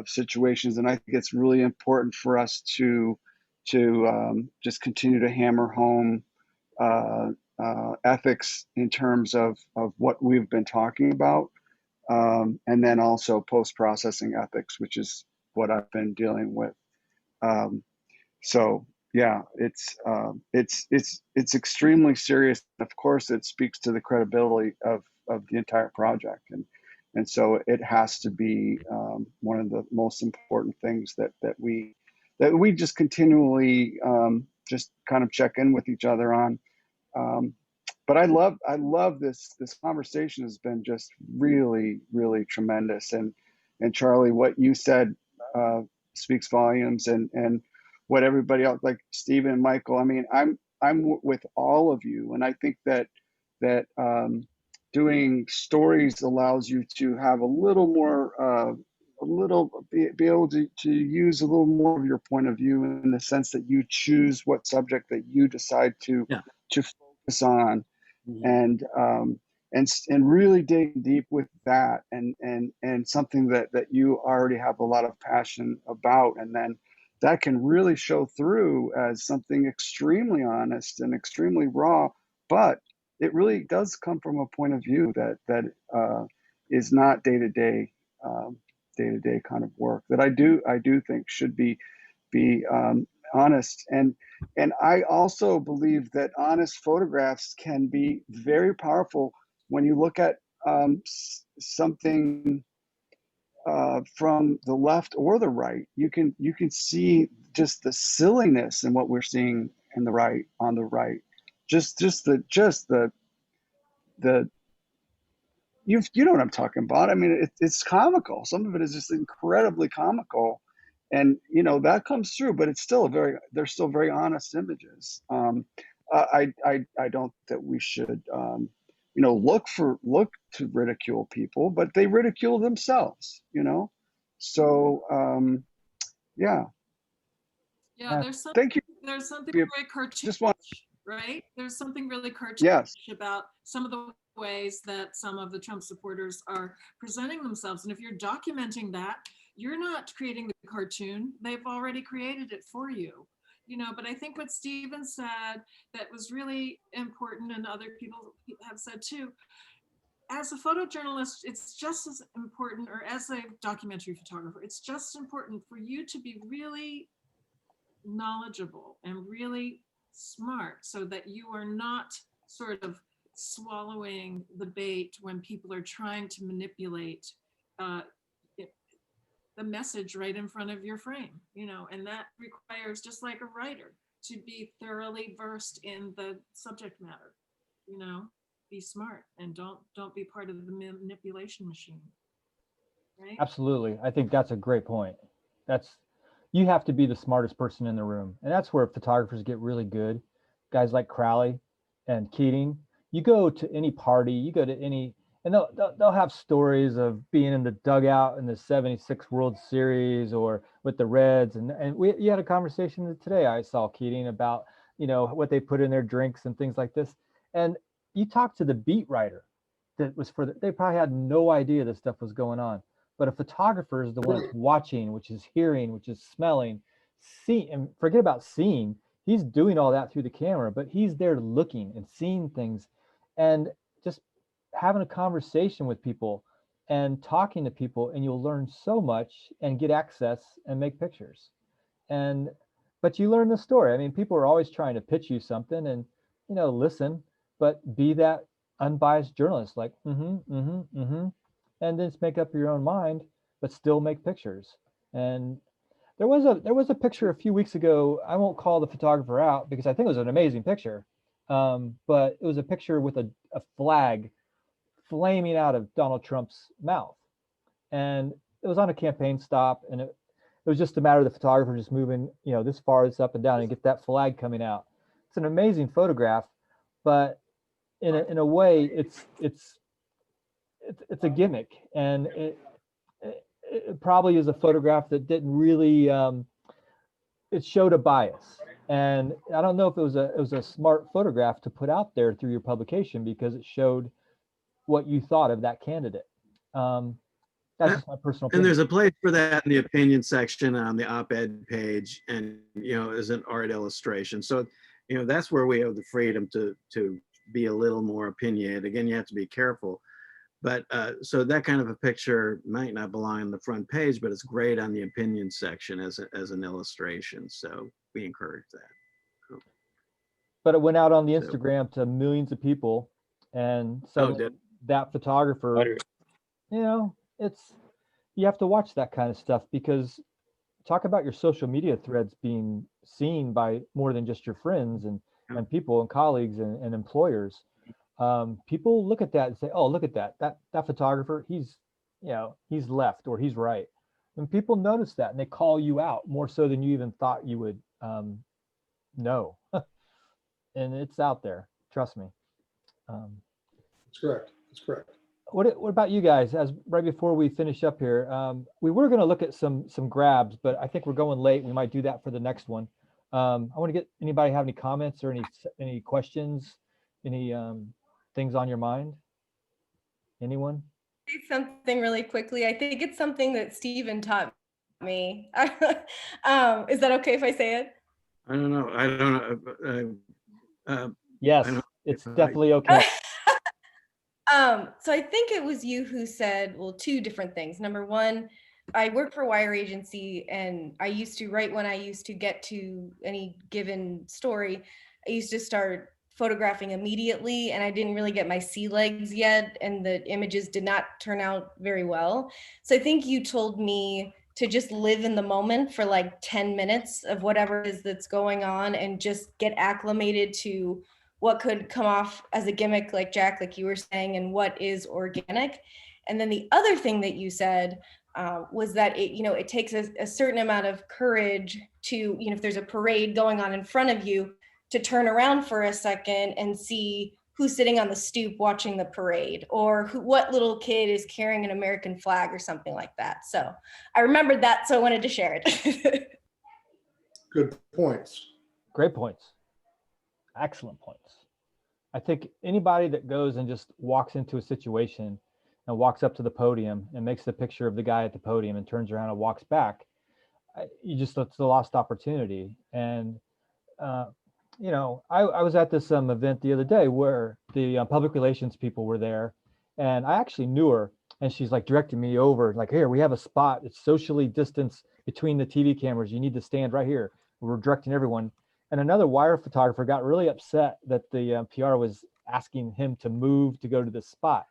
situations. And I think it's really important for us to just continue to hammer home ethics in terms of what we've been talking about, and then also post-processing ethics, which is what I've been dealing with. So yeah, it's extremely serious. Of course, it speaks to the credibility of the entire project, and so it has to be one of the most important things that we just continually just kind of check in with each other on. But I love this conversation has been just really, really tremendous. And Charlie, what you said speaks volumes, and what everybody else, like Stephen and Michael, I mean, I'm with all of you. And I think that doing stories allows you to have a little more, be able to use a little more of your point of view, in the sense that you choose what subject that you decide to focus on. Mm-hmm. And really dig deep with that, and something that you already have a lot of passion about, and then that can really show through as something extremely honest and extremely raw, but it really does come from a point of view that is not day-to-day kind of work that I do think should be honest. And I also believe that honest photographs can be very powerful when you look at something from the left or the right. You can see just the silliness in what we're seeing on the right. Just the you know what I'm talking about. I mean, it's comical. Some of it is just incredibly comical, and you know that comes through. But it's still they're still very honest images. I don't think that we should look to ridicule people, but they ridicule themselves. So yeah. Yeah, there's something. Thank you. There's something very cartoonish, right? There's something really cartoonish about some of the ways that some of the Trump supporters are presenting themselves. And if you're documenting that, you're not creating the cartoon. They've already created it for you. But I think what Stephen said that was really important, and other people have said too, as a photojournalist, it's just as important, or as a documentary photographer, it's just important for you to be really knowledgeable and really smart, so that you are not sort of swallowing the bait when people are trying to manipulate the message right in front of your frame, and that requires, just like a writer, to be thoroughly versed in the subject matter, be smart, and don't be part of the manipulation machine. Right? Absolutely. I think that's a great point. You have to be the smartest person in the room. And that's where photographers get really good. Guys like Crowley and Keating, you go to any party, you go to any, and they'll have stories of being in the dugout in the 76 World Series or with the Reds. And you had a conversation today, I saw, Keating, about, what they put in their drinks and things like this. And you talk to the beat writer that was they probably had no idea this stuff was going on. But a photographer is the one that's watching, which is hearing, which is smelling, seeing, and forget about seeing. He's doing all that through the camera, but he's there looking and seeing things, and just having a conversation with people and talking to people, and you'll learn so much and get access and make pictures. But you learn the story. I mean, people are always trying to pitch you something, and listen, but be that unbiased journalist, like and then make up your own mind, but still make pictures. And there was a picture a few weeks ago. I won't call the photographer out because I think it was an amazing picture, but it was a picture with a flag flaming out of Donald Trump's mouth, and it was on a campaign stop, and it was just a matter of the photographer just moving, this far, this up and down, and get that flag coming out. It's an amazing photograph, but in a way, it's a gimmick, and it probably is a photograph that didn't really it showed a bias, and I don't know if it was a smart photograph to put out there through your publication, because it showed what you thought of that candidate. That's just my personal opinion. And there's a place for that in the opinion section on the op-ed page, and as an art illustration. So that's where we have the freedom to be a little more opinionated. Again, you have to be careful. But so that kind of a picture might not belong on the front page, but it's great on the opinion section as an illustration. So we encourage that. But it went out on the So- Instagram to millions of people, and Oh, suddenly did- that photographer, you know, you have to watch that kind of stuff, because talk about your social media threads being seen by more than just your friends and people and colleagues and employers. People look at that and say, oh, look at that photographer, he's left or he's right. And people notice that and they call you out more so than you even thought you would know. And it's out there, trust me. That's correct. That's correct. What about you guys? As right before we finish up here, we were going to look at some grabs, but I think we're going late. We might do that for the next one. I want to get anybody have any comments or any questions, any things on your mind? Anyone? Say something really quickly. I think it's something that Steven taught me. Is that okay if I say it? I don't know. I don't know. Yes, I don't- it's definitely okay. So I think it was you who said, well, two different things. Number one, I work for a wire agency, and I used to, right when I used to get to any given story, I used to start photographing immediately, and I didn't really get my sea legs yet, and the images did not turn out very well. So I think you told me to just live in the moment for like 10 minutes of whatever it is that's going on, and just get acclimated to what could come off as a gimmick, like Jack, like you were saying, and what is organic. And then the other thing that you said was that it takes a certain amount of courage to, if there's a parade going on in front of you, to turn around for a second and see who's sitting on the stoop watching the parade, or what little kid is carrying an American flag or something like that. So I remembered that, so I wanted to share it. Good points. Great points. Excellent points. I think anybody that goes and just walks into a situation and walks up to the podium and makes the picture of the guy at the podium and turns around and walks back, it's a lost opportunity. And I was at this event the other day where the public relations people were there, and I actually knew her, and she's like directing me over, like, here, we have a spot. It's socially distanced between the TV cameras. You need to stand right here. We're directing everyone. And another wire photographer got really upset that the PR was asking him to move to go to this spot.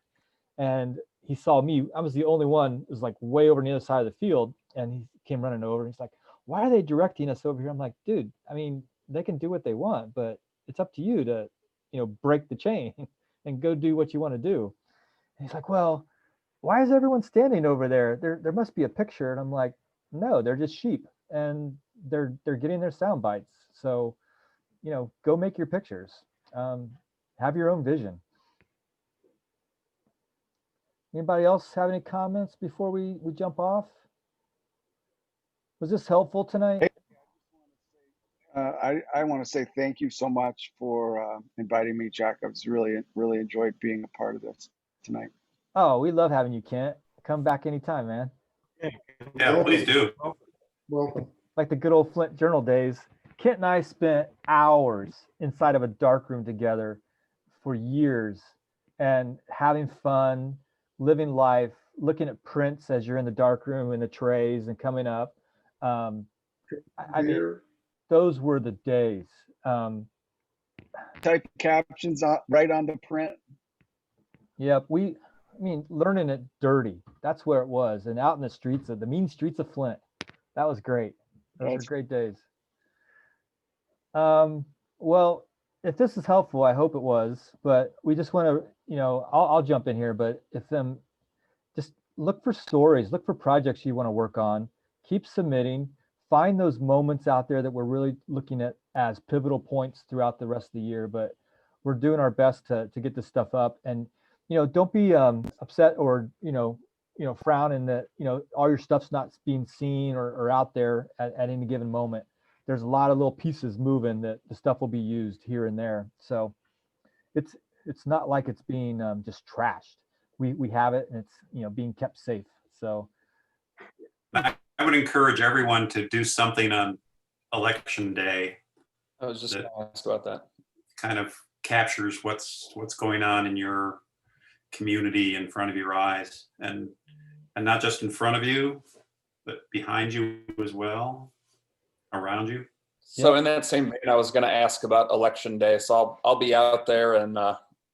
And he saw me. I was the only one who was like way over on the other side of the field. And he came running over. And he's like, why are they directing us over here? I'm like, dude, I mean, they can do what they want, but it's up to you to, break the chain and go do what you want to do. And he's like, well, why is everyone standing over there? There must be a picture. And I'm like, no, they're just sheep, and they're getting their sound bites. So, go make your pictures. Have your own vision. Anybody else have any comments before we jump off? Was this helpful tonight? I want to say thank you so much for inviting me, Jack. I've really enjoyed being a part of this tonight. Oh, we love having you, Kent. Come back anytime, man. Yeah, please do. Welcome. Like the good old Flint Journal days. Kent and I spent hours inside of a dark room together for years and having fun, living life, looking at prints as you're in the dark room in the trays and coming up. I mean, those were the days. Type captions right on the print. Yep. Learning it dirty. That's where it was. And out in the streets of the mean streets of Flint. That was great. Those were great days. Well, if this is helpful, I hope it was, but we just want to, I'll jump in here, but if just look for stories, look for projects you want to work on, keep submitting, find those moments out there that we're really looking at as pivotal points throughout the rest of the year, but we're doing our best to get this stuff up. And, don't be upset or, frowning that, all your stuff's not being seen or out there at any given moment. There's a lot of little pieces moving that the stuff will be used here and there. So it's not like it's being just trashed. We have it, and it's being kept safe. So I would encourage everyone to do something on election day. I was just going to ask about that. Kind of captures what's going on in your community in front of your eyes, and not just in front of you, but behind you as well, around you. So in that same vein, I was going to ask about election day. So I'll be out there, and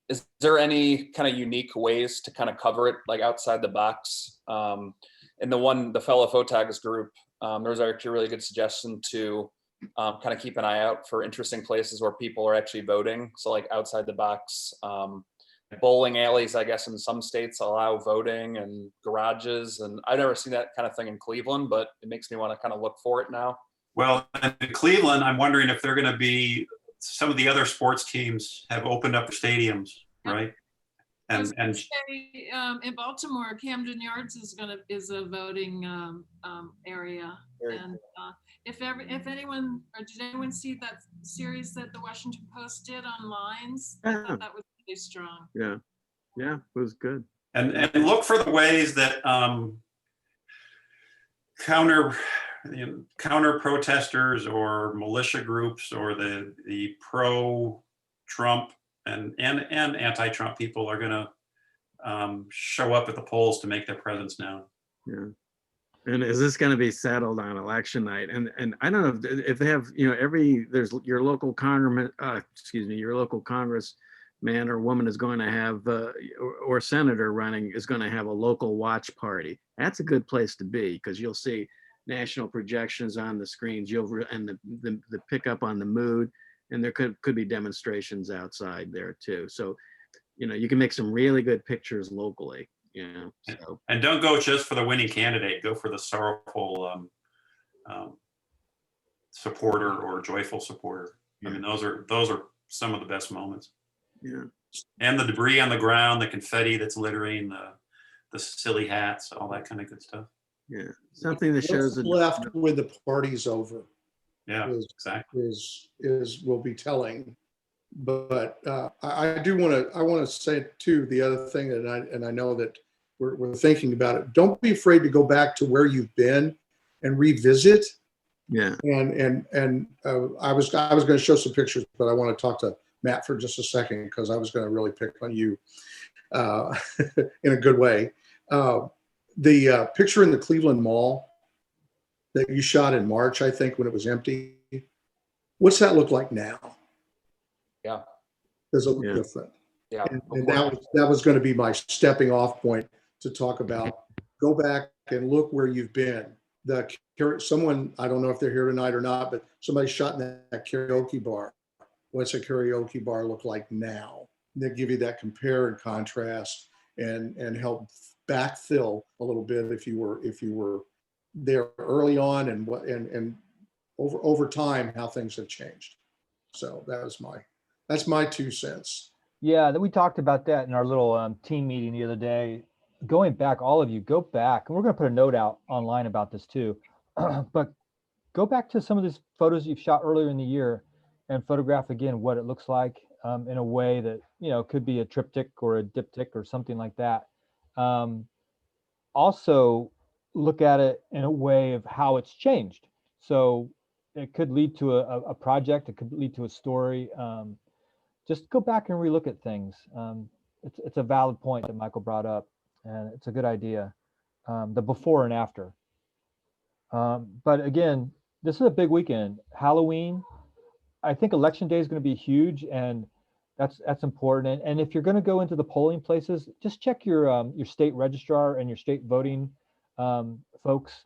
is there any kind of unique ways to kind of cover it, like outside the box? In the fellow photags group, there was actually a really good suggestion to kind of keep an eye out for interesting places where people are actually voting. So like outside the box, bowling alleys, I guess in some states allow voting, and garages. And I've never seen that kind of thing in Cleveland, but it makes me want to kind of look for it now. Well, in Cleveland, I'm wondering if they're going to be, some of the other sports teams have opened up stadiums, right? And in Baltimore, Camden Yards is a voting area. And if anyone, or did anyone see that series that the Washington Post did on lines? I thought that was really strong. Yeah, it was good. And look for the ways that counter protesters or militia groups or the pro-Trump and anti-Trump people are going to show up at the polls to make their presence known. Yeah. And is this going to be settled on election night? And I don't know if they have, there's your local congressman, your local congressman or woman is going to have, or senator running is going to have a local watch party. That's a good place to be, because you'll see national projections on the screens, and the pickup on the mood, and there could be demonstrations outside there too. So, you can make some really good pictures locally. So. And don't go just for the winning candidate. Go for the sorrowful supporter or joyful supporter. I mean, those are some of the best moments. Yeah. And the debris on the ground, the confetti that's littering, the silly hats, all that kind of good stuff. Yeah, something that shows what's left when the party's over. Yeah, exactly. Will be telling. But I want to say too, the other thing that I know that we're thinking about it. Don't be afraid to go back to where you've been and revisit. Yeah. And I was going to show some pictures, but I want to talk to Matt for just a second, because I was going to really pick on you in a good way. The picture in the Cleveland Mall that you shot in March, I think, when it was empty. What's that look like now? Yeah. Does it look different? Yeah. And that was going to be my stepping off point to talk about. Go back and look where you've been. Someone, I don't know if they're here tonight or not, but somebody shot in that karaoke bar. What's a karaoke bar look like now? They give you that compare and contrast and help backfill a little bit if you were there early on, and over time how things have changed. So that's my 2 cents. Yeah, we talked about that in our little team meeting the other day. Going back, all of you, go back, and we're going to put a note out online about this too. But go back to some of these photos you've shot earlier in the year and photograph again what it looks like in a way that, could be a triptych or a diptych or something like that. Also, look at it in a way of how it's changed. So it could lead to a project, it could lead to a story. Just go back and relook at things. It's a valid point that Michael brought up, and it's a good idea, the before and after. But again, this is a big weekend. Halloween, I think election day is going to be huge, and that's important. And if you're going to go into the polling places, just check your state registrar and your state voting folks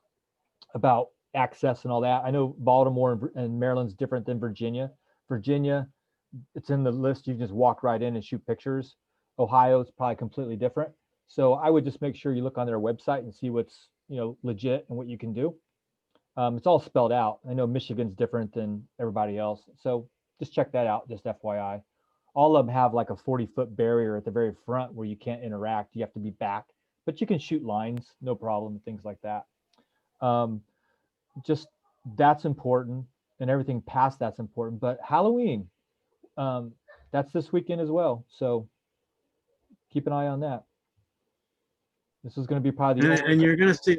about access and all that. I know Baltimore and Maryland's different than Virginia. Virginia, it's in the list. You just walk right in and shoot pictures. Ohio is probably completely different. So I would just make sure you look on their website and see what's legit and what you can do. It's all spelled out. I know Michigan's different than everybody else. So just check that out, just FYI. All of them have like a 40-foot barrier at the very front where you can't interact. You have to be back, but you can shoot lines, no problem, things like that. Just that's important, and everything past that's important. But Halloween, that's this weekend as well. So keep an eye on that. This is going to be probably and you're going to see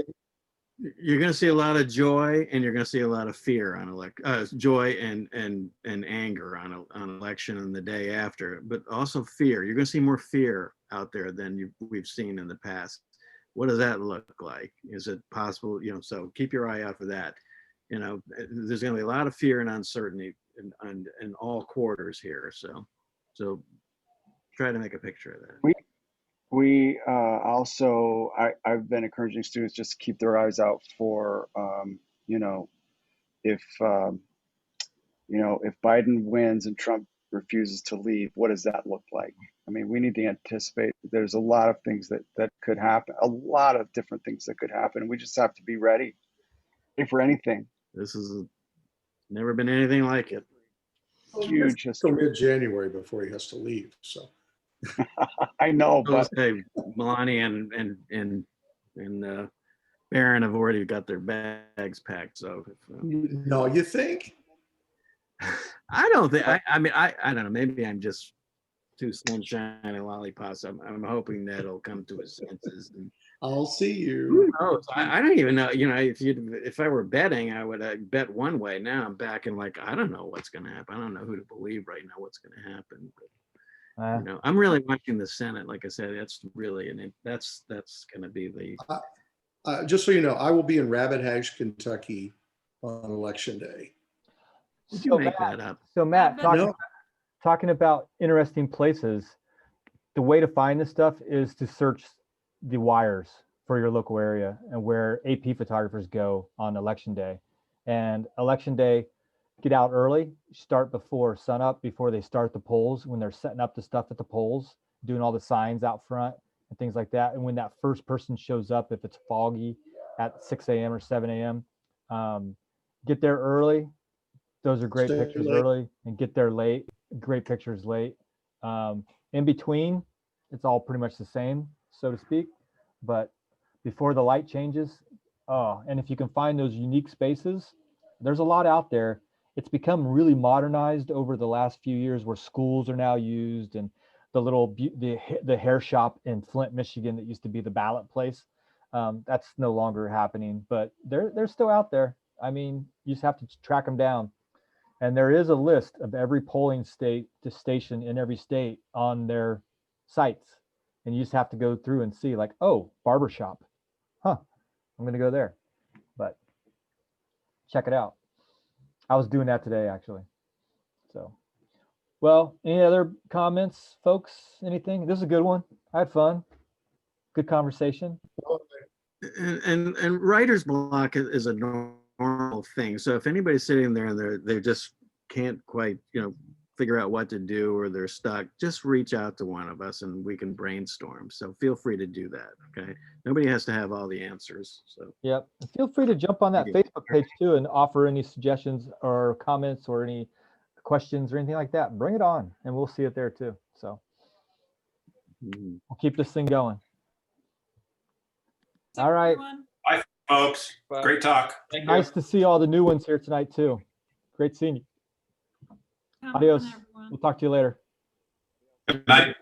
You're going to see a lot of joy, and you're going to see a lot of fear on joy and anger on election and the day after, but also fear. You're going to see more fear out there than we've seen in the past. What does that look like? Is it possible? So keep your eye out for that. There's going to be a lot of fear and uncertainty in all quarters here. So try to make a picture of that. We also, I've been encouraging students just to keep their eyes out for, if Biden wins and Trump refuses to leave, what does that look like? I mean, we need to anticipate. There's a lot of things that could happen, a lot of different things that could happen. We just have to be ready for anything. This is never been anything like it. Huge Till mid-January before he has to leave. So I know, but Melania and Barron have already got their bags packed. So no, you think? I don't think. I mean, I don't know. Maybe I'm just too sunshine and lollipops. I'm hoping that he'll come to his senses. And I'll see you. who knows? I don't even know. If I were betting, I would bet one way. Now I'm back and like I don't know what's going to happen. I don't know who to believe right now. What's going to happen? But, I'm really watching the Senate. Like I said, that's really that's going to be the. Just so you know, I will be in Rabbit Hash, Kentucky on Election Day. Did you make that up? So Matt, talking about interesting places, the way to find this stuff is to search the wires for your local area and where AP photographers go on election day. And election day, get out early, start before sunup, before they start the polls, when they're setting up the stuff at the polls, doing all the signs out front and things like that. And when that first person shows up, if it's foggy at 6 a.m. or 7 a.m., get there early. Those are great pictures early, and get there late. Great pictures late. In between, it's all pretty much the same, so to speak. But before the light changes, and if you can find those unique spaces, there's a lot out there. It's become really modernized over the last few years, where schools are now used, and the hair shop in Flint, Michigan, that used to be the ballot place. That's no longer happening, but they're still out there. I mean, you just have to track them down. And there is a list of every polling station in every state on their sites. And you just have to go through and see, like, oh, barbershop. I'm going to go there. But check it out. I was doing that today, actually. So, well, any other comments, folks? Anything? This is a good one. I had fun. Good conversation. And writer's block is a normal thing. So if anybody's sitting there and they just can't quite, figure out what to do, or they're stuck, just reach out to one of us and we can brainstorm. So feel free to do that. Okay. Nobody has to have all the answers. So yep. Feel free to jump on that Facebook page too and offer any suggestions or comments or any questions or anything like that. Bring it on and we'll see it there too. So we'll keep this thing going. All right. Bye, folks. Great talk. Nice to see all the new ones here tonight too. Great seeing you. Adios. We'll talk to you later. Good night.